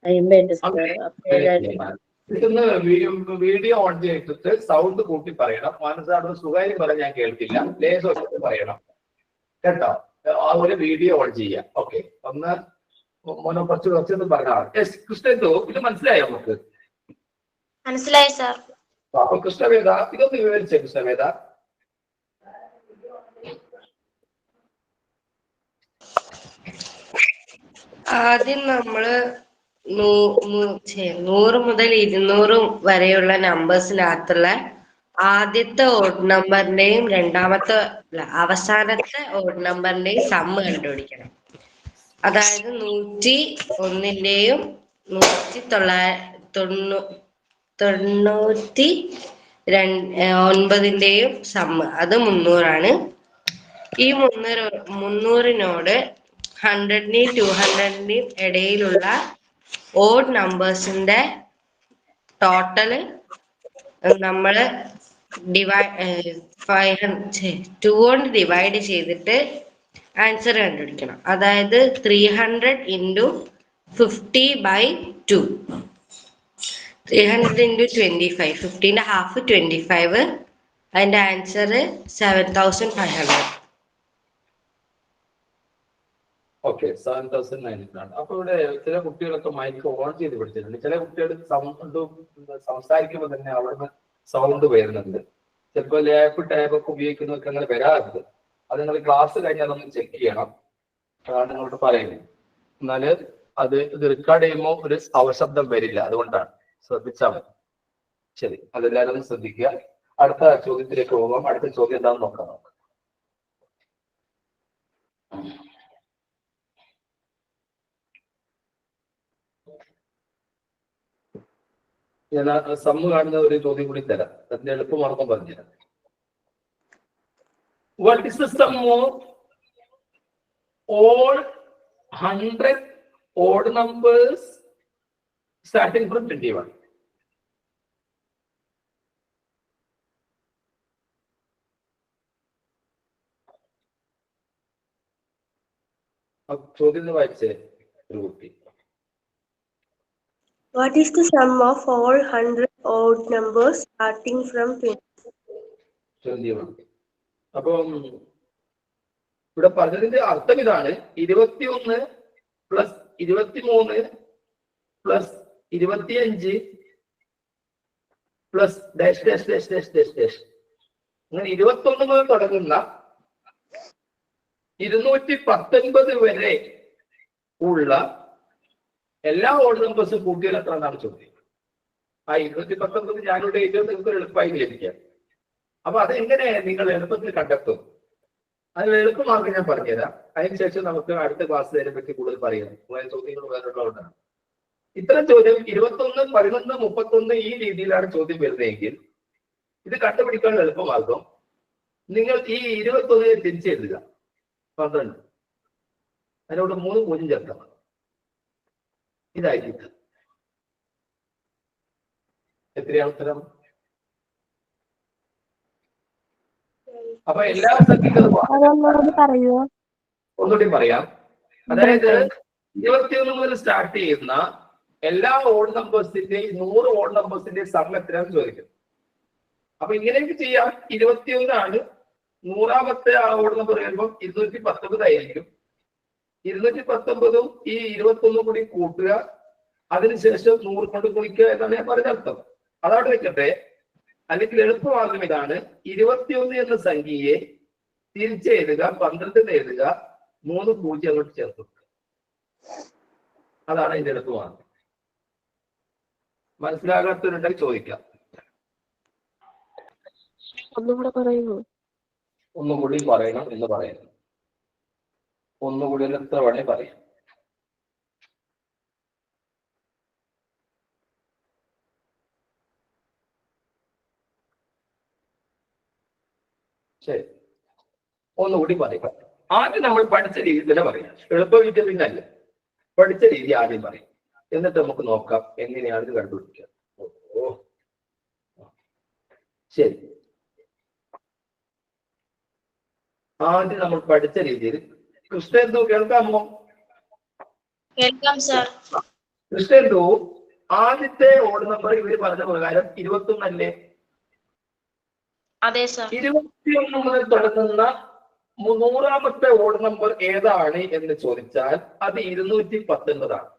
50 സ്ക്വയർ. ഇതൊന്ന് വീഡിയോ ഓൺ ചെയ്തിട്ട് സൗണ്ട് കൂട്ടി പറയണം. മനസ്സാണ് സുഖാര്യം പറഞ്ഞ് ഞാൻ കേൾക്കില്ല. ലേശം പറയണം കേട്ടോ. ആ ഒരു വീഡിയോ ഓൺ ചെയ്യാം. ഓക്കെ, ഒന്ന് മോനോ കുറച്ചൊന്ന് പറഞ്ഞാൽ. യെസ് കൃഷ്ണേന്ദു, ഇത് മനസ്സിലായോ നമുക്ക്? മനസ്സിലായി സാർ. അപ്പൊ കൃഷ്ണവേദ ഇതൊന്ന് വിവരിച്ചേ. കൃഷ്ണവേദ ആദ്യം നമ്മള് 100 മുതൽ 200 വരെയുള്ള നമ്പേഴ്സിനകത്തുള്ള ആദ്യത്തെ ഓഡ് നമ്പറിന്റെയും അവസാനത്തെ ഓഡ് നമ്പറിന്റെയും സമ്മ് കണ്ടുപിടിക്കണം. അതായത് 101ന്റെയും 199ന്റെയും സമ്മ്, അത് 300 ഈ 300നോട് 100ന്റെയും 200ന്റെയും ഇടയിലുള്ള ഓഡ് നമ്പേഴ്സിന്റെ ടോട്ടല് നമ്മള് 2 കൊണ്ട് ഡിവൈഡ് ചെയ്തിട്ട് ആൻസർ കണ്ടുപിടിക്കണം. അതായത് 300 × 50/2. 300 into 25. 15 half 25. അതിന്റെ ആൻസർ 7500. ഓക്കെ, 7900 ആണ്. അപ്പൊ ഇവിടെ ചില കുട്ടികളൊക്കെ മൈക്ക് ഓൺ ചെയ്ത് പിടിച്ചിട്ടുണ്ട്. ചില കുട്ടികൾ സൗണ്ട് സംസാരിക്കുമ്പോൾ തന്നെ അവിടുന്ന് സൗണ്ട് വരുന്നുണ്ട്. ചിലപ്പോൾ ലാപ്പ് ടാബ് ഒക്കെ ഉപയോഗിക്കുന്നവർക്ക് അങ്ങനെ വരാറുണ്ട്. അത് നിങ്ങൾ ക്ലാസ് കഴിഞ്ഞാൽ ഒന്ന് ചെക്ക് ചെയ്യണം. അതാണ് നിങ്ങളോട് പറയുന്നത്. എന്നാല് ഇത് റെക്കോർഡ് ചെയ്യുമ്പോൾ ഒരു അവശബ്ദം വരില്ല. അതുകൊണ്ടാണ്, ശ്രദ്ധിച്ചാൽ മതി. ശരി, അതെല്ലാവരും ഒന്ന് ശ്രദ്ധിക്കുക. അടുത്ത ചോദ്യത്തിലേക്ക് പോകാം. അടുത്ത ചോദ്യം എന്താണെന്ന് നോക്കാം. ഞാൻ സമ്മ് കാണുന്ന ഒരു ചോദ്യം കൂടി തരാം. അതിന്റെ എളുപ്പമാർഗം പറഞ്ഞുതരാം. What is the sum of all 100 odd numbers starting from 21? ചോദ്യം വായിച്ചേ ഒരു കുട്ടി. What is the sum of all 100 odd numbers starting from 21? അപ്പം ഇവിടെ പറഞ്ഞതിന്റെ അർത്ഥം ഇതാണ്: 21 plus 23 plus 25 plus dash dash dash dash dash dash. അങ്ങനെ 21 മുതൽ തുടങ്ങുന്ന 219 വരെ ഉള്ള എല്ലാ ഓഡ് നമ്പേഴ്സും കൂട്ടിയാൽ എത്ര എന്നാണ് ചോദ്യം. ആ 219 ഞാനിവിടെ എഴുതിയത് നിങ്ങൾക്ക് എളുപ്പമായി ലഭിക്കാം. അപ്പൊ അതെങ്ങനെ നിങ്ങൾ എളുപ്പത്തിൽ കണ്ടെത്തും? അതിന് എളുപ്പമാർഗം ഞാൻ പറഞ്ഞുതരാം. അതിനുശേഷം നമുക്ക് അടുത്ത ക്ലാസ്സിൽ അതിനെ പറ്റി കൂടുതൽ പറയാം. ചോദ്യങ്ങൾ വേറെയുള്ളതുകൊണ്ടാണ് ഇത്തരം ചോദ്യം 21, 11, 31 ഈ രീതിയിലാണ് ചോദ്യം വരുന്നതെങ്കിൽ ഇത് കണ്ടുപിടിക്കാൻ എളുപ്പമാർഗം നിങ്ങൾ ഈ 21 തിരിച്ചെഴുതുക. 12 അതിനോട് 3 0 ചേർക്കണം. ഇതായിരിക്കും എത്രയാണ് ഉത്തരം? അപ്പൊ എല്ലാ സംഖ്യകളും ഒന്നുകൂടി പറയാം. അതായത് 21 മുതൽ സ്റ്റാർട്ട് ചെയ്യുന്ന എല്ലാ ഓഡ് നമ്പേഴ്സിന്റെയും 100 ഓഡ് നമ്പേഴ്സിന്റെയും സം എത്രയാണെന്ന് ചോദിക്കും. അപ്പൊ ഇങ്ങനെയൊക്കെ ചെയ്യാം. 21 ആണ്. 100ാമത്തെ ആ ഓഡ് നമ്പർ വരുമ്പോൾ 219 ആയിരിക്കും. 219 ഈ 21 കൂടി കൂട്ടുക, അതിനുശേഷം 100 കൊണ്ട് ഗുണിക്കുക എന്നാണ് ഞാൻ പറഞ്ഞ അർത്ഥം. അതവിടെ വെക്കട്ടെ. അല്ലെങ്കിൽ എളുപ്പമാർഗം ഇതാണ്: 21 എന്ന സംഖ്യയെ തിരിച്ചെഴുതുക, 12 എഴുതുക, 3 0 അങ്ങോട്ട് ചേർത്ത്. അതാണ് അതിന്റെ എളുപ്പമാർഗം. മനസ്സിലാകാത്തവരുണ്ടെങ്കിൽ ചോദിക്കാം. ഒന്നുകൂടെ പറയുമോ? ഒന്നുകൂടി പറയണം എന്ന് പറയുന്നു. ഒന്നുകൂടി എത്ര വേണേ പറയാം. ശരി, ഒന്നുകൂടി പറയാം. ആദ്യം നമ്മൾ പഠിച്ച രീതി തന്നെ പറയാം. എളുപ്പവിദ്യ പിന്നല്ല, പഠിച്ച രീതി ആദ്യം പറയും. എന്നിട്ട് നമുക്ക് നോക്കാം എങ്ങനെയാണ് ഇത് കണ്ടുപിടിക്കുക. ശരി, ആദ്യം നമ്മൾ പഠിച്ച രീതിയിൽ കൃഷ്ണേന്ദു കേൾക്കാമോ? കേൾക്കാം സർ. കൃഷ്ണേന്ദു, ആദ്യത്തെ ഓഡ് നമ്പർ ഇവര് പറഞ്ഞ പ്രകാരം 21 അല്ലേ? അതെ സർ. 21 മുതൽ തുടങ്ങുന്ന 100ാമത്തെ ഓഡ് നമ്പർ ഏതാണ് എന്ന് ചോദിച്ചാൽ അത് 219 ആണ്.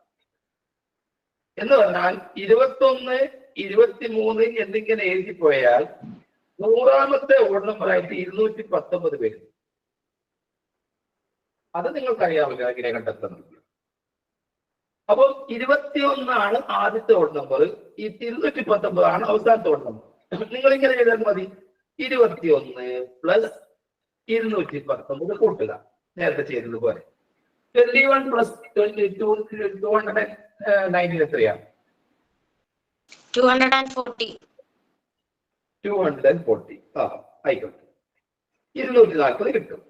എന്ന് പറഞ്ഞാൽ 21, 23 എന്നിങ്ങനെ എഴുതിപ്പോയാൽ 100ാമത്തെ ഓഡ് നമ്പർ ആയിട്ട് 219 വരും. അത് നിങ്ങൾക്കറിയാമല്ലോ എങ്ങനെ കണ്ടെത്തുന്നത്. അപ്പൊ 21 ആണ് ആദ്യത്തെ ഓഡ് നമ്പർ, 219 ആണ് അവസാനത്തെ ഓഡ് നമ്പർ. നിങ്ങൾ ഇങ്ങനെ എഴുതാൻ മതി: 21 പ്ലസ് 219 കൂട്ടുക, നേരത്തെ ചെയ്തതുപോലെ. 21 പ്ലസ് 219 എത്രയാണ്? 240. 240. ആയിക്കോട്ടെ, 240 കിട്ടും.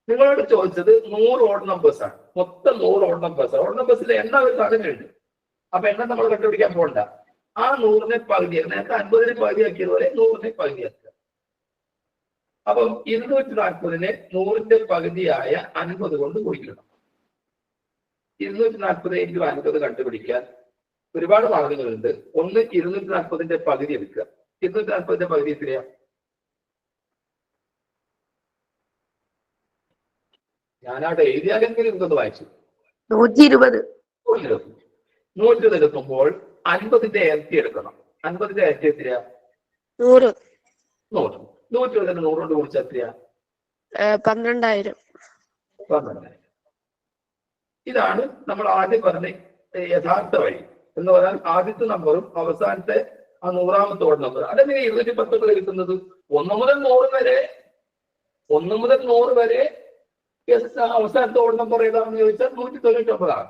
നിങ്ങളോട് ചോദിച്ചത് 100 ഓഡ് നമ്പേഴ്സ് ആണ്. മൊത്തം 100 ഓഡ് നമ്പേഴ്സ് ആണ്. ഓഡ് നമ്പേഴ്സിൽ എണ്ണം ഒരു സാധനമുണ്ട്. അപ്പൊ എണ്ണം നമ്മൾ കണ്ടുപിടിക്കാൻ പോകണ്ട. ആ 100നെ പകുതിയാക്കുക. നേരത്തെ 50നെ പകുതിയാക്കിയതുപോലെ 100നെ പകുതിയാക്കുക. അപ്പം 240നെ 100ന്റെ പകുതിയായ 50 കൊണ്ട് ഗുണിക്കണം. 240 × 50 കണ്ടുപിടിക്കാൻ ഒരുപാട് മാർഗങ്ങളുണ്ട്. ഒന്ന് 240ന്റെ പകുതി എടുക്കുക. 240ന്റെ പകുതി എത്രയാ? ഞാനവിടെ എഴുതിയാലെങ്കിലും ഇതൊന്ന് വായിച്ചു. 120. 120 എടുക്കുമ്പോൾ 50ന്റെ ഇരട്ടി എടുക്കണം. 50ന്റെ ഇരട്ടി എത്രയാ? 100. 100. 120 100 കൊണ്ട് കുറിച്ച് എത്രയാ? 12,000. 12,000. ഇതാണ് നമ്മൾ ആദ്യം പറഞ്ഞ യഥാർത്ഥ വഴി എന്ന് പറഞ്ഞാൽ ആദ്യത്തെ നമ്പറും അവസാനത്തെ ആ 100ാമത്തെ ഓഡ് നമ്പർ. അതെങ്ങനെ 219 കിട്ടുന്നത്? 1 മുതൽ 100 വരെ അവസാനത്തെ ഓഡ് നമ്പർ ഏതാണെന്ന് ചോദിച്ചാൽ 199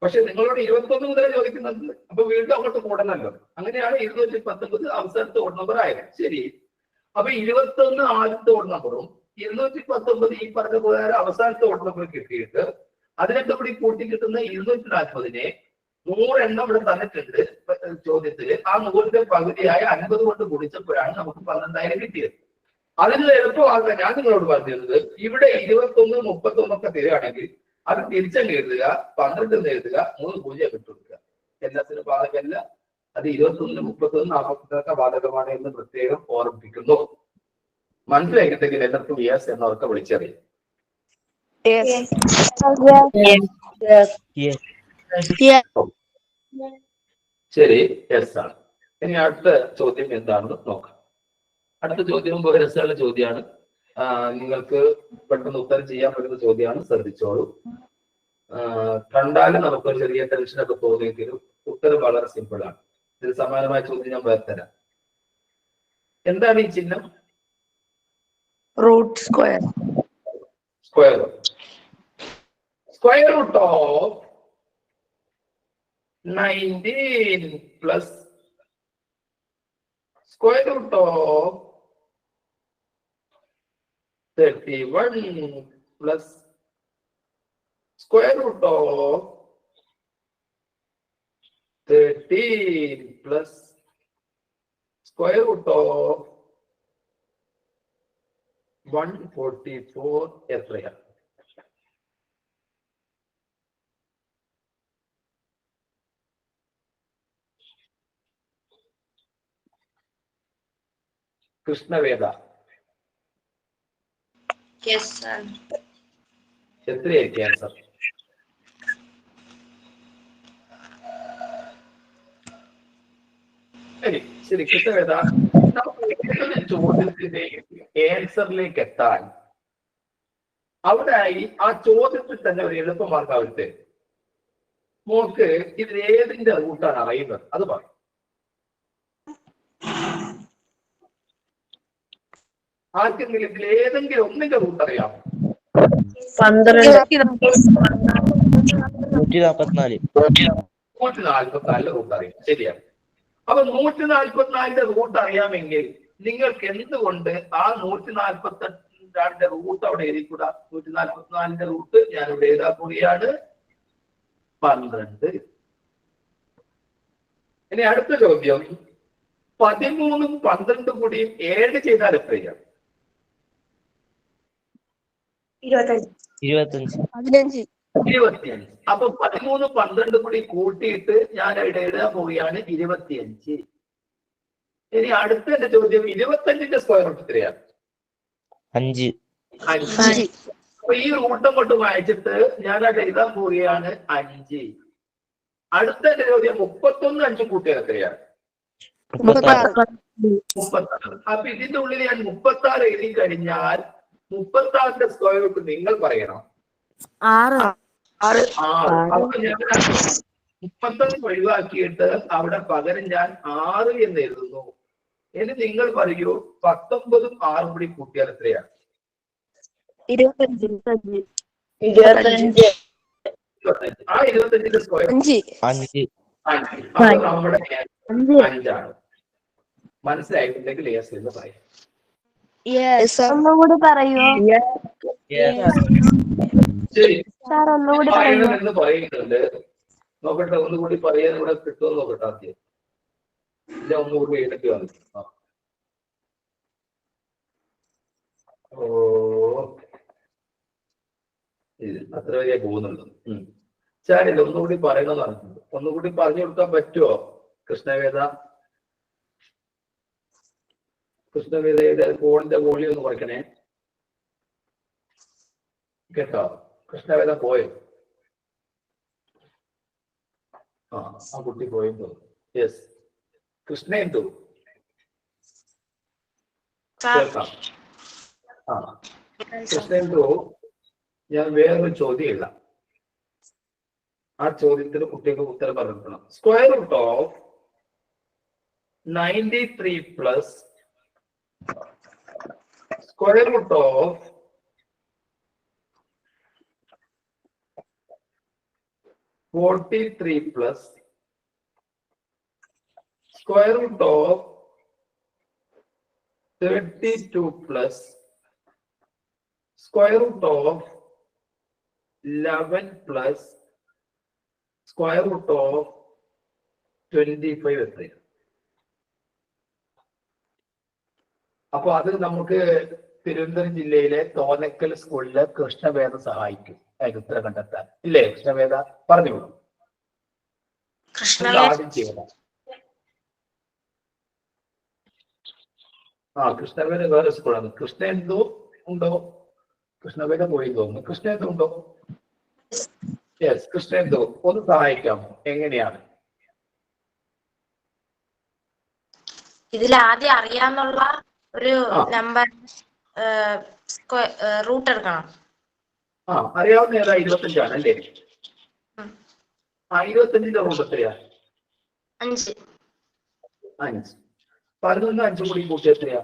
പക്ഷെ നിങ്ങളോട് 21 മുതലേ ചോദിക്കുന്നത്. അപ്പൊ വീണ്ടും അങ്ങോട്ട് കൂടണല്ലോ. അങ്ങനെയാണ് 219 അവസാനത്തെ ഓഡ് നമ്പർ ആയത്. ശരി. അപ്പൊ 21 ആദ്യത്തെ ഓഡ് നമ്പറും 219 ഈ പറഞ്ഞ പ്രകാരം അവസാനത്തെ ഓഡ് നമ്പർ കിട്ടിയിട്ട് അതിനൊക്കെ കൂടി കൂട്ടി കിട്ടുന്ന 240നെ 100 എണ്ണം ഇവിടെ തന്നിട്ടുണ്ട് ചോദ്യത്തില്. ആ 100ന്റെ പകുതിയായ 50 കൊണ്ട് ഗുണിച്ചപ്പോഴാണ് നമുക്ക് 12,000 കിട്ടിയത്. അതിന് എളുപ്പമാക്കാൻ ഞാൻ നിങ്ങളോട് പറഞ്ഞിരുന്നത് ഇവിടെ 21 31 ഒക്കെ തരികയാണെങ്കിൽ അത് തിരിച്ചങ്ങ് എഴുതുക, 12 എന്ന് എഴുതുക, 3 0 വിട്ടുകൊടുക്കുക. എല്ലാത്തിനും ബാധകമല്ല. അത് 21 31 40 ബാധകമാണ് എന്ന് പ്രത്യേകം ഓർമ്മിപ്പിക്കുന്നു. മനസ്സിലാക്കിയിട്ടെങ്കിൽ എല്ലാവർക്കും യെസ് എന്നവർക്ക് വിളിച്ചറിയും. ശരി, യെസ് ആണ്. ഇനി അടുത്ത ചോദ്യം എന്താണെന്ന് നോക്കാം. അടുത്ത ചോദ്യം വളരെ രസമുള്ള ചോദ്യമാണ്. നിങ്ങൾക്ക് പെട്ടെന്ന് ഉത്തരം ചെയ്യാൻ പറ്റുന്ന ചോദ്യമാണ്. ശ്രദ്ധിച്ചോളൂ. കണ്ടാലും നമുക്ക് ചെറിയ ടെൻഷനൊക്കെ തോന്നിയെങ്കിലും ഉത്തരം വളരെ സിമ്പിൾ ആണ്. ഇതിന് സമാനമായ ചോദ്യം ഞാൻ വേറെ തരാം. എന്താണ് ഈ ചിഹ്നം? Root square. Square root. Square root of 19 plus square root of 31 plus square root of 13 plus square root of 144 എത്രയാണ്? കൃഷ്ണവേദ Yes, sir. എത്രയായിരിക്കും ആൻസർ? ശരി കൃഷ്ണവേദ, ചോദ്യത്തിന്റെ ആൻസറിലേക്ക് എത്താൻ അവിടെ ആ ചോദ്യത്തിൽ തന്നെ ഒരു എളുപ്പമാർഗാവട്ടെ. മോൾക്ക് ഇതിൽ ഏതിന്റെ റൂട്ടാണ് അറിയുന്നത് അത് പറയും. ആർക്കെങ്കിലും ഇതിൽ ഏതെങ്കിലും ഒന്നിന്റെ റൂട്ട് അറിയാമോ? 144 റൂട്ട് അറിയാം. ശരിയാണ്. അപ്പൊ 144ന്റെ റൂട്ട് അറിയാമെങ്കിൽ നിങ്ങൾക്ക് എന്തുകൊണ്ട് ആ 142ന്റെ റൂട്ട് അവിടെ എഴുതിക്കൂടാ? 144ന്റെ റൂട്ട് ഞാൻ ഇവിടെ എഴുതാൻ പോവുകയാണ് 12. ഇനി അടുത്ത ചോദ്യം, 13ഉം 12ഉം കൂടിയും 7 ചെയ്താൽ എത്രയാണ്? 25. അപ്പൊ 13 12 കൂടി കൂട്ടിയിട്ട് ഞാൻ ഇവിടെ എഴുതാൻ പോവുകയാണ് 25. ഇനി അടുത്ത എന്റെ ചോദ്യം, 25ന്റെ സ്ക്വയർ റൂട്ട് എത്രയാണ്? 5. അപ്പൊ ഈ റൂട്ട് കൊണ്ട് വായിച്ചിട്ട് ഞാൻ അവിടെ എഴുതാൻ പോവുകയാണ് 5. അടുത്ത എന്റെ ചോദ്യം, 31 5 കൂട്ടിയാൽ എത്രയാണ്? 36. അപ്പൊ ഇതിന്റെ ഉള്ളിൽ ഞാൻ 36 എഴുതി കഴിഞ്ഞാൽ 36ന്റെ സ്ക്വയർ റൂട്ട് നിങ്ങൾ പറയണം. 6. അപ്പൊ ഞാൻ 35 ഒഴിവാക്കിയിട്ട് അവിടെ പകരം ഞാൻ 6 എന്ന് എഴുതുന്നു. ഇനി നിങ്ങൾ പറയൂ, 19ഉം 6ഉം കൂടി കൂട്ടിയാൽ എത്രയാണ്? 25. ആ 25ന്റെ സ്ക്വയർ 5. അപ്പൊ നമ്മുടെ 5ആണ്. മനസ്സിലായിട്ടുണ്ടെങ്കിൽ യെസ് എന്ന് പറയും. ഒന്നുകൂടി പറയൂ. ശരി, സാർ ഒന്നുകൂടി പറയൂ. എന്ന് പറയുന്നുണ്ട്. നോക്കട്ടെ, ഒന്നുകൂടി പറയാൻ ഇവിടെ കിട്ടുമോ നോക്കട്ടെ. ആദ്യം ഇല്ല, ഒന്നുകൂടി എഴുതി വന്നു. ഓ, ഇത് അത്ര വരെ പോകുന്നുള്ളൂ. ചാരില്ല, ഒന്നുകൂടി പറയണമെന്ന് പറഞ്ഞിട്ടുണ്ട്. ഒന്നുകൂടി പറഞ്ഞു കൊടുക്കാൻ പറ്റുമോ? കൃഷ്ണവേദ കൃഷ്ണവേദയുടെ ഫോണിന്റെ വോളിയം ഒന്ന് കുറയ്ക്കണേ കേട്ടോ. കൃഷ്ണവേദ പോയോ? ആ കുട്ടി പോയെന്ന് തോന്നുന്നു. യെസ്, കൃഷ്ണേന്ദു കേൾക്കാം. ആ കൃഷ്ണേന്ദു, ഞാൻ വേറൊരു ചോദ്യമില്ല, ആ ചോദ്യത്തിന് കുട്ടികൾക്ക് ഉത്തരം പറഞ്ഞിരിക്കണം. Square root of 93 plus square root of 43 plus square root of 32 plus square root of 11 plus square root of 25 എത്രയാണ്? അപ്പൊ അത് നമുക്ക് തിരുവനന്തപുരം ജില്ലയിലെ തോന്നക്കൽ സ്കൂളിലെ കൃഷ്ണവേദ സഹായിക്കും അതിന് ഉത്തരം കണ്ടെത്താൻ. ഇല്ലേ കൃഷ്ണവേദ? പറഞ്ഞോളൂ. ആദ്യം ചെയ്യണം. കൃഷ്ണവേദ വേറെ സ്കൂളാണ്. കൃഷ്ണേന്ദു ഉണ്ടോ? കൃഷ്ണവേദ പോയി തോന്നുന്നു. കൃഷ്ണേന്ദു ഉണ്ടോ? യെസ്, കൃഷ്ണേന്ദു ഒന്ന് സഹായിക്കാമോ? എങ്ങനെയാണ്? ഇതിൽ ആദ്യം അറിയാന്നുള്ള ഒരു നമ്പർ റൂട്ട് എടുക്കണം. അറിയാവുന്ന ഏതാ? 25 അല്ലേ? 25ന്റെ റൂട്ട് എത്രയാ? 5. 5. 11 5 കൂടി കൂട്ടി എത്രയാ?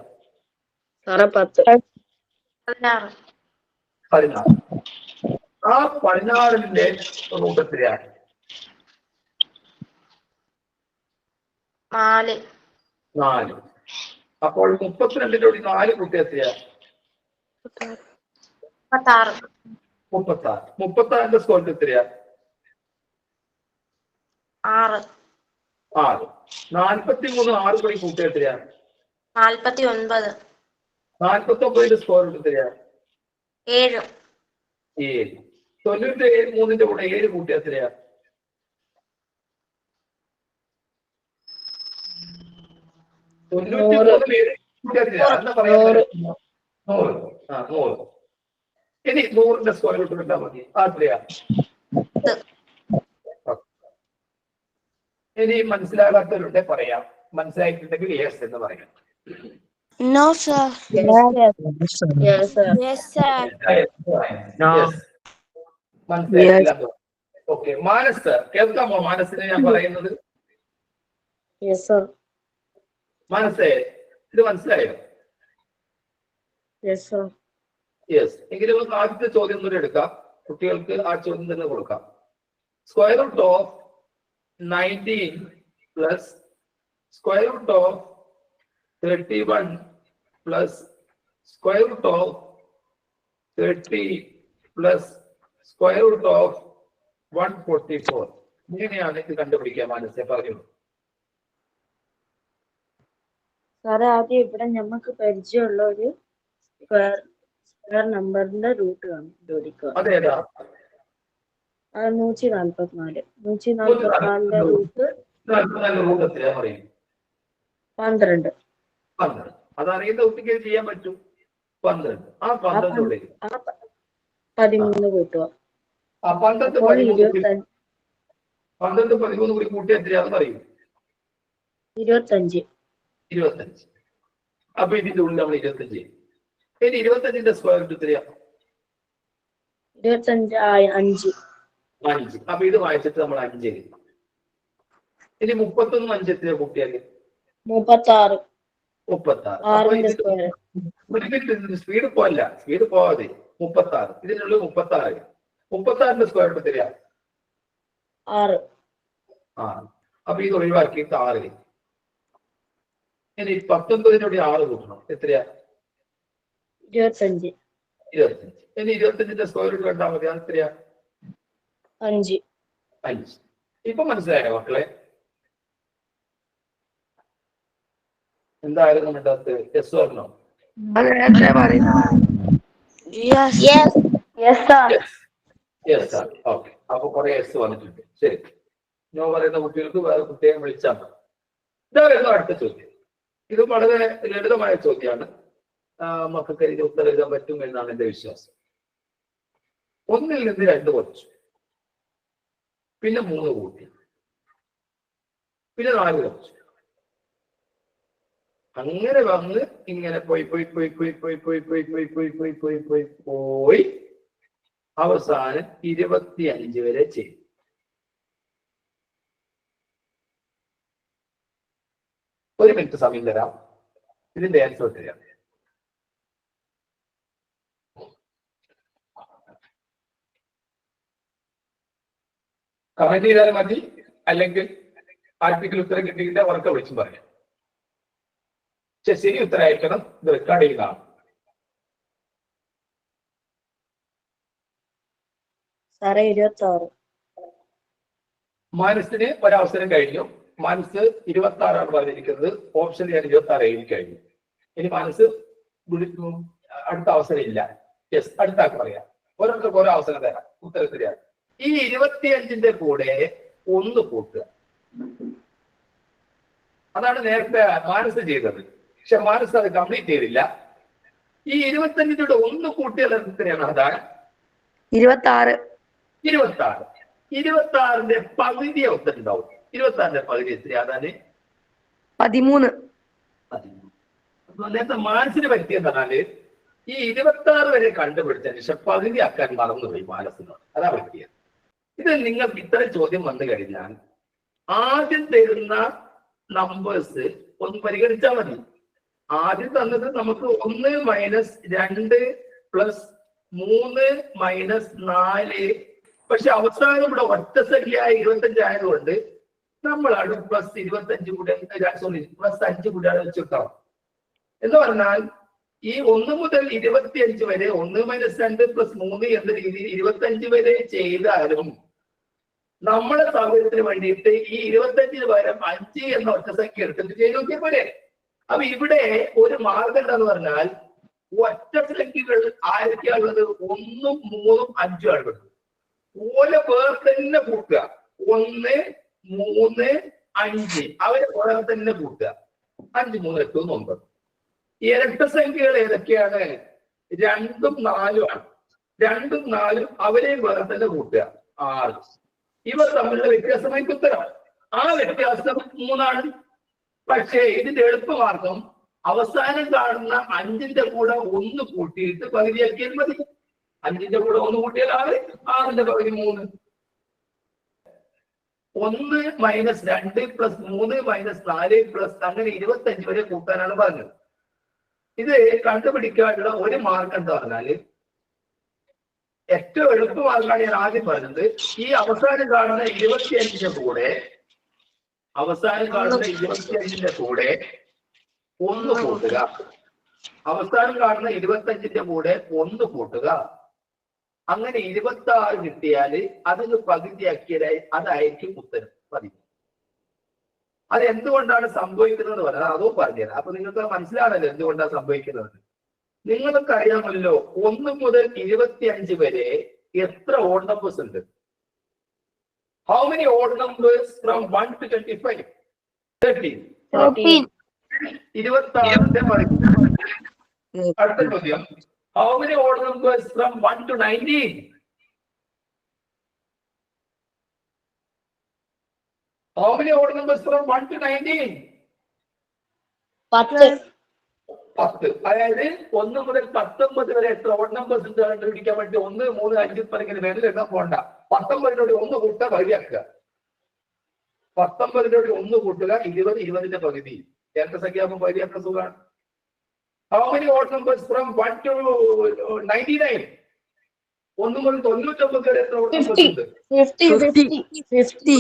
10. 16. 16. ആ 16ന്റെ റൂട്ട് എത്രയാ? 4. അപ്പോൾ 32ന്റെ കൂടി 4 കൂട്ടി എത്രയാ? 36. 36ന്റെ സ്ക്വയർ എത്രയാ? 6. 43 6 കൂടി കൂട്ടി എത്രയാ? 49. 49ന്റെ സ്ക്വയർ എത്രയാ? 7. 97 3ന്റെ കൂടെ 7 കൂട്ടി എത്രയാ? 93 എന്താ പറയാ? 100. ഇനി 100ന്റെ സ്ക്വയർ റൂട്ട് കിട്ടാൻ മതി. എത്രയാ? ഇനി മനസ്സിലാകാത്തവരുടെ പറയാം, മനസ്സിലായിട്ടുണ്ടെങ്കിൽ യെസ് എന്ന് പറയാം. No, sir. Yes, sir. Yes, sir. മനസ്സിലായില്ല. ഓക്കെ, മാനസ് കേൾക്കാമോ? മാനസിനെ ഞാൻ പറയുന്നത്. Yes, sir. മനസ്സേ, ഇത് മനസ്സിലായോ? Yes, sir. യെസ്. എങ്കിലും നമുക്ക് ആദ്യത്തെ ചോദ്യം ഒന്നും എടുക്കാം, കുട്ടികൾക്ക് ആ ചോദ്യം തന്നെ കൊടുക്കാം. Square root of 19 plus square root of 31 plus square root of 30 plus square root of 144. ഇങ്ങനെയാണ് ഇത് കണ്ടുപിടിക്കുക. മനസ്സേ പറഞ്ഞു. സാറേ, ആദ്യം ഇവിടെ നമുക്ക് പരിചയമുള്ള ഒരു സ്ക്വയർ നമ്പറിന്റെ റൂട്ട് കണ്ടുപിടിക്കുക. അതേതാ? 144. 144ന്റെ റൂട്ട് 12. അതറിയുന്ന കുട്ടിക്ക് ചെയ്യാൻ പറ്റും. 12. ആ 12 13 കൂട്ടുക. 12 13 കൂടി കൂട്ടി എത്രയാണെന്ന് അറിയും? 25. 25. അപ്പൊ ഇതിന്റെ ഉള്ളിൽ നമ്മൾ 25. ഇനി 25ന്റെ സ്ക്വയർ റൂട്ട് എത്രയാ? 25 5. അപ്പൊ ഇത് വായിച്ചിട്ട് നമ്മൾ 5 എഴുതി. ഇനി 31 5 എത്രയാ കൂട്ടിയാല്? 36. 36. സ്പീഡ് പോവല്ല, സ്പീഡ് പോവാതെ 36. ഇതിനുള്ളിൽ 36. 36ന്റെ സ്ക്വയർ റൂട്ട് എത്രയാ? 6. അപ്പൊ ഇത് ഒഴിവാക്കിയിട്ട് 6. ഇനി 19 6 കൂട്ടണം. എത്രയാ? 25. 25. ഇനി 25ന്റെ സ്ക്വയർ റൂട്ട് കണ്ടാൽ മതി. അത് എത്രയാ? 5. 5. ഇപ്പൊ മനസ്സിലായോ മക്കളെ? എന്തായിരുന്നു വേണ്ടത്? Yes or no? Yes. Yes, sir. Yes sir. Okay, അപ്പൊ കുറെ യെസ് വന്നിട്ടുണ്ട്. ശരി, നോ പറയുന്ന കുട്ടികൾക്ക് വേറെ പ്രത്യേകം വിളിച്ചാൽ മതി. ഇതായിരുന്നു അടുത്ത ചോദ്യം. ഇത് വളരെ ലളിതമായ ചോദ്യമാണ്. മക്കൾക്ക് ഇതിന് ഉത്തരം എഴുതാൻ പറ്റും എന്നാണ് എന്റെ വിശ്വാസം. 1 ൽ നിന്ന് 2 കുറച്ചു, പിന്നെ 3 കൂട്ടി, പിന്നെ 4 കുറച്ചു. അങ്ങനെ വന്ന് ഇങ്ങനെ പോയി പോയി പോയി പോയി പോയി പോയി പോയി പോയി പോയി പോയി പോയി പോയി പോയി അവസാനം 25 വരെ ചെയ്യും. ഒരു മിനിറ്റ് സമയം തരാം, ഇതിന്റെ ആൻസർ തരാം. കമന്റ് ചെയ്താൽ മതി, അല്ലെങ്കിൽ ആർട്ടിക്കൽ ഉത്തരം കിട്ടിയിട്ട് അവർക്ക് വിളിച്ചും പറയാം. പക്ഷെ ശരി ഉത്തരം അയക്കണം, ഇത് റെക്കോർഡ് ചെയ്യുന്നതാണ്. സാറേ 26. മനസ്സിന് ഒരവസരം കഴിഞ്ഞു. മനസ്സ് 26 പറഞ്ഞിരിക്കുന്നത്. ഓപ്ഷൻ ഞാൻ 26 എഴുതി കഴിഞ്ഞു. ഇനി മനസ്സ് അടുത്ത അവസരം ഇല്ല. യെസ്, അടുത്ത ആൾക്ക് പറയാം. ഓരോരുത്തർക്ക് ഓരോ അവസരം തരാം ഉത്തരത്തിലാണ്. ഈ 25ന്റെ കൂടെ 1 കൂട്ടുക. അതാണ് നേരത്തെ മനസ്സ് ചെയ്തത്. പക്ഷെ മനസ്സ് അത് കംപ്ലീറ്റ് ചെയ്തില്ല. ഈ 25ന്റെ കൂടെ 1 കൂട്ടിയാൽ എത്രയാണ്? അതാണ് 26. 26ന്റെ പകുതിയെ ഉത്തരം ഉണ്ടാവും. 26ന്റെ പകുതി എത്രയാണ്? അതാണ് 13. നേരത്തെ മനസ്സിന് പറ്റിയെന്നാല് ഈ 26 വരെ കണ്ടുപിടിച്ചതിന് ശേഷം പകുതി ആക്കാൻ മറന്നുപോയി മനസ്സിനോട്. അതാ പറ്റിയത്. ഇത് നിങ്ങൾക്ക് ഇത്തരം ചോദ്യം വന്നു കഴിഞ്ഞാൽ ആദ്യം തരുന്ന നമ്പേഴ്സ് ഒന്ന് പരിഗണിച്ചാൽ മതി. ആദ്യം തന്നത് നമുക്ക് 1 - 2 + 3 - 4. പക്ഷെ അവസാനം ഇവിടെ ഒറ്റ സംഖ്യയായ 25 ആയതുകൊണ്ട് നമ്മൾ അവിടെ +25 കൂടെ +5 കൂടെ വെച്ചിട്ടാം. എന്ന് പറഞ്ഞാൽ ഈ 1 മുതൽ 25 വരെ 1 - 2 + 3 എന്ന രീതിയിൽ 25 വരെ ചെയ്താലും നമ്മളെ സൗകര്യത്തിന് വേണ്ടിയിട്ട് ഈ 25 പകരം 5 എന്ന ഒറ്റ സംഖ്യ എടുത്തിട്ട് ചെയ്ത് നോക്കിയാൽ പോലെ. അപ്പൊ ഇവിടെ ഒരു മാർഗം എന്താന്ന് പറഞ്ഞാൽ ഒറ്റ സംഖ്യകൾ ആയിരിക്കാനുള്ളത് 1, 3, 5 ആണ്. ഓലെ പേർ തന്നെ കൂട്ടുക. 1, 3, 5 അവരെ പേർ തന്നെ കൂട്ടുക. 5, 3, 8, 9. ഇരട്ട സംഖ്യകൾ ഏതൊക്കെയാണ്? 2ഉം 4ഉം ആണ്. 2ഉം 4ഉം അവരെയും പേർ തന്നെ കൂട്ടുക. 6. ഇവർ തമ്മിലുള്ള വ്യത്യാസമായിട്ട് ഉത്തരം. ആ വ്യത്യാസം 3 ആണ്. പക്ഷേ ഇതിന്റെ എളുപ്പമാർഗം അവസാനം കാണുന്ന 5ന്റെ കൂടെ 1 കൂട്ടിയിട്ട് പകുതിയാക്കിയാൽ മതി. 5ന്റെ കൂടെ 1 കൂട്ടിയാൽ 6, 6ന്റെ പകുതി 3. 1 - 2 + 3 - 4 + അങ്ങനെ 25 വരെ കൂട്ടാനാണ് പറഞ്ഞത്. ഇത് കണ്ടുപിടിക്കാനുള്ള ഒരു മാർഗം എന്താ പറഞ്ഞാല് ഏറ്റവും എളുപ്പമാർഗമാണ് ഞാൻ ആദ്യം പറഞ്ഞത്. ഈ അവസാനം കാണുന്ന 25ന്റെ കൂടെ 1 കൂട്ടുക. അവസാനം കാണുന്ന 25ന്റെ കൂടെ 1 കൂട്ടുക. അങ്ങനെ 26 കിട്ടിയാല് അതിന് പകുതിയാക്കിയതായി അതായിരിക്കും ഉത്തരം. മതി. അത് എന്തുകൊണ്ടാണ് സംഭവിക്കുന്നത് പറഞ്ഞാൽ അതോ പറഞ്ഞുതരാം. അപ്പൊ നിങ്ങൾക്ക് മനസ്സിലാണല്ലോ എന്തുകൊണ്ടാണ് സംഭവിക്കുന്നത്. നിങ്ങൾക്ക് അറിയാമല്ലോ 1 മുതൽ 25 വരെ എത്ര ഓഡ് നമ്പേഴ്സ് ഉണ്ട്? How many odd numbers from 1 to 25? 13. 26ന്റെ പകുതി. അടുത്ത ചോദ്യം, how many odd numbers from 1 to 19? How many odd numbers from 1 to 19? 10. 10. അതായത് 1 മുതൽ 19 വരെ എത്ര ഓഡ് നമ്പേഴ്സ് ഉണ്ട് കണ്ടുപിടിക്കാൻ വേണ്ടി 1, 3, 5 പറഞ്ഞിങ്ങനെ വേറെ എണ്ണം പോകണ്ട. 19നോട് 1 കൂട്ടുക, പകുതിയാക്കുക. 19നോട് 1 കൂട്ടുക, 20, 20ന്റെ പകുതി. ഇരട്ട സംഖ്യയാകുമ്പോൾ പകുതിയാക്കാൻ സുഖമാണ്. How many odd numbers from 1 to 99? 1 മുതൽ 99 വരെ എത്ര ഓഡ് നമ്പേഴ്സ് ഉണ്ട്? 50.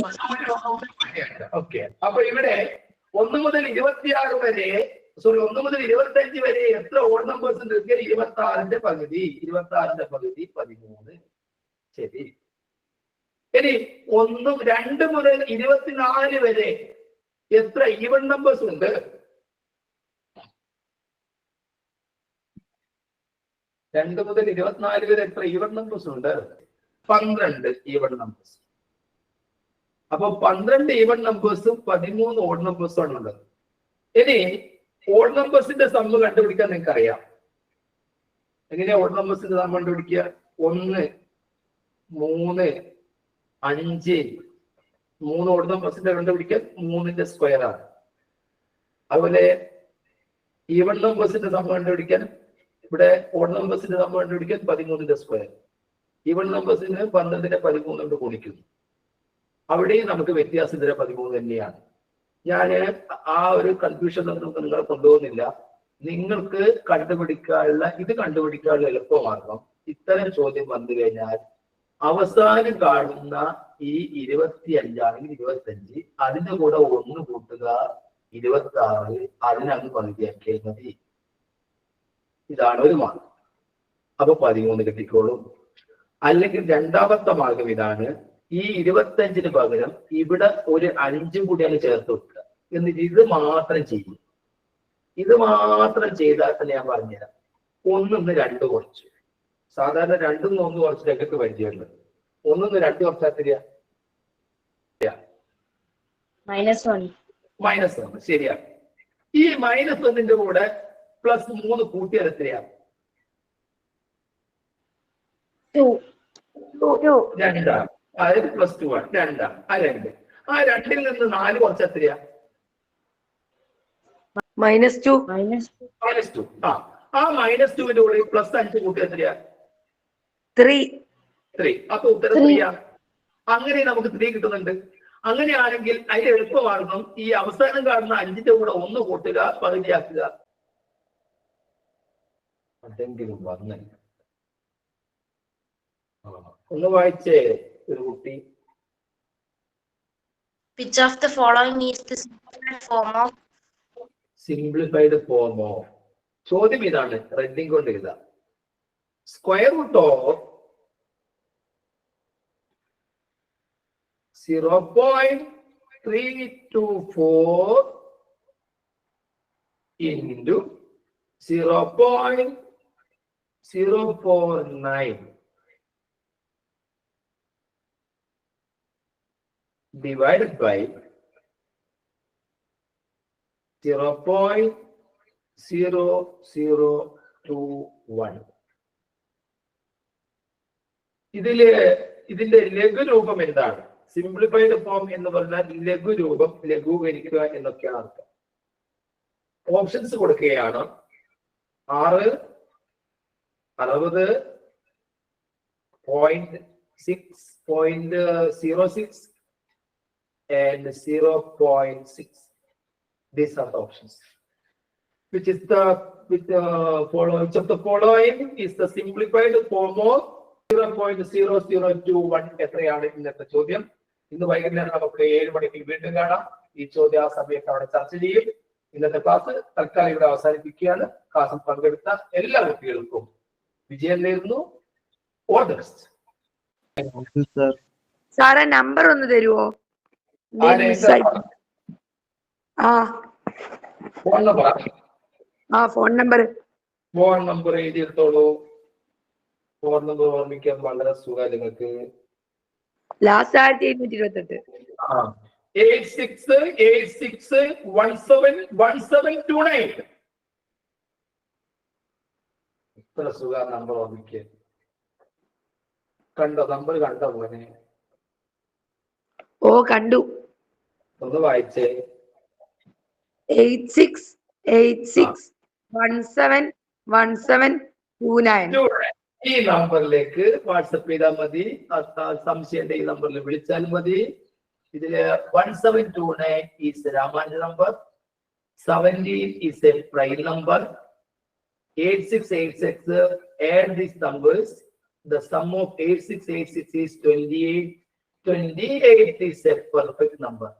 ഓക്കെ. അപ്പൊ ഇവിടെ 1 മുതൽ 26 വരെ 1 മുതൽ 25 വരെ എത്ര ഓഡ് നമ്പേഴ്സ് ഉണ്ട്? 26ന്റെ പകുതി. 26ന്റെ പകുതി 13. ശരി. ഇനി 2 മുതൽ 24 വരെ എത്ര ഈവൻ നമ്പേഴ്സ് ഉണ്ട്? 2 മുതൽ 24 വരെ എത്ര ഈവൻ നമ്പേഴ്സ് ഉണ്ട്? 12 ഈവൻ നമ്പേഴ്സ്. അപ്പൊ 12 ഈവൻ നമ്പേഴ്സും 13 ഓഡ് നമ്പേഴ്സും ആണ് ഉള്ളത്. ഇനി ഓഡ് നമ്പേഴ്സിന്റെ സമ്മ് കണ്ടുപിടിക്കാൻ നിങ്ങൾക്ക് അറിയാം. എങ്ങനെയാ ഓഡ് നമ്പേഴ്സിന്റെ സമ്മ് കണ്ടുപിടിക്കുക? 1, 3, 5. 3 ഓഡ് നമ്പേഴ്സിന്റെ കണ്ടുപിടിക്കാൻ 3ന്റെ സ്ക്വയർ ആണ്. അതുപോലെ ഈവൻ നമ്പേഴ്സിന്റെ സമ്മ് കണ്ടുപിടിക്കാൻ ഇവിടെ ഓഡ് നമ്പേഴ്സിന്റെ സമ്മ് കണ്ടുപിടിക്കാൻ 13ന്റെ സ്ക്വയർ. ഈവൻ നമ്പേഴ്സിന് 12ന്റെ 13 കൊണ്ട് ഗുണിക്കുന്നു. അവിടെയും നമുക്ക് വ്യത്യാസം 13 തന്നെയാണ്. ഞാൻ ആ ഒരു കൺഫ്യൂഷൻ നിങ്ങളെ കൊണ്ടുപോകുന്നില്ല. നിങ്ങൾക്ക് കണ്ടുപിടിക്കാനുള്ള എളുപ്പമാർഗം ഇത്തരം ചോദ്യം വന്നു കഴിഞ്ഞാൽ അവസാനം കാണുന്ന ഈ 25 ആണെങ്കിൽ 25, അതിന്റെ കൂടെ 1 കൂട്ടുക 26, അതിനങ്ങ് പകുതിയാക്കിയാൽ മതി. ഇതാണ് ഒരു മാർഗം. അപ്പൊ 13 കിട്ടിക്കോളും. അല്ലെങ്കിൽ രണ്ടാമത്തെ മാർഗം ഇതാണ്. ഈ 25-ന് പകരം ഇവിടെ ഒരു 5 കൂടിയാണ് ചേർത്ത് വെക്കുക. എന്നിട്ട് ഇത് മാത്രം ചെയ്യും. ഇത് മാത്രം ചെയ്താൽ തന്നെ ഞാൻ പറഞ്ഞുതരാം. 1 2 കുറച്ചു. സാധാരണ 2 1 കുറച്ചിട്ടൊക്കെ പരിചയമുള്ളത്. 1 2 കുറച്ചാൽ തരിക -1. ശരിയാണ്. ഈ -1ന്റെ കൂടെ +3 കൂട്ടിയാൽ എത്രയാണ്? 2. 2. അതായത് +2 ആണ്. 2. ആ 2. ആ 2-ൽ നിന്ന് 4 കുറച്ച് എത്രയാ? -2. -2. ആ -2ന്റെ കൂടെ +5 കൂട്ടി എത്രയാ? 3. അപ്പൊ ഉത്തരം 3 അങ്ങനെ നമുക്ക് 3 കിട്ടുന്നുണ്ട്. അങ്ങനെയാണെങ്കിൽ അതിന്റെ എളുപ്പമാർഗം ഈ അവസാനം കാണുന്ന 5ന്റെ കൂടെ 1 കൂട്ടുക, പകുതിയാക്കുക. അതെങ്കിലും വന്നില്ല. ഒന്ന് വായിച്ചേ ഒരു കുട്ടി. Which of the following is the simplified form of? ചോദ്യം ഇതാണ്, റെഡിങ് കൊണ്ട് എഴുതാം. Square root of 0.324 into 0.049 divided by 0.0021. ഇതിന്റെ ലഘുരൂപം എന്താണ്? സിംപ്ലിഫൈഡ് ഫോം എന്ന് പറഞ്ഞാൽ ലഘുരൂപം, ലഘൂകരിക്കുക എന്നൊക്കെയാണ് അർത്ഥം. ഓപ്ഷൻസ് കൊടുക്കുകയാണ്. 6, 60, 0.06 and 0.6. These are the options. Which of the following is the simplified form of 0.0021? എത്രയാണ് ഇന്നത്തെ ചോദ്യം. ഇന്ന് വൈകുന്നേരം നമുക്ക് 7 മണിക്ക് വീണ്ടും കാണാം. ഈ ചോദ്യം ആ സമയത്ത് അവിടെ ചർച്ച ചെയ്യും. ഇന്നത്തെ ക്ലാസ് തൽക്കാലം ഇവിടെ അവസാനിപ്പിക്കുകയാണ്. ക്ലാസ്സിൽ പങ്കെടുത്ത എല്ലാ കുട്ടികൾക്കും വിജയം നേരുന്നു. All the best. സാറേ നമ്പർ ഒന്ന് തരുവോ? ഫോൺ നമ്പർ എഴുതിയെടുത്തോളൂ. ഫോൺ നമ്പർ ഓർമ്മിക്കാൻ വളരെ സുഖം നിങ്ങൾക്ക്. ലാസ്റ്റ് 1728. 8686171729. ഇത്ര സുഖ നമ്പർ ഓർമ്മിക്കുക. കണ്ടോ? നമ്പർ കണ്ടോ മോനെ? ഓ കണ്ടു. ഒന്ന് വായിച്ചേ. 8686171729. ഈ നമ്പറിലേക്ക് വാട്സപ്പ് ചെയ്താൽ മതി. സംശയം ഈ നമ്പറിൽ വിളിച്ചാൽ മതി. ഇതില് 1729 is Raman's number, 17 is a prime number, 8686 add these numbers. The sum of 8686 is 28. 28 is a perfect number.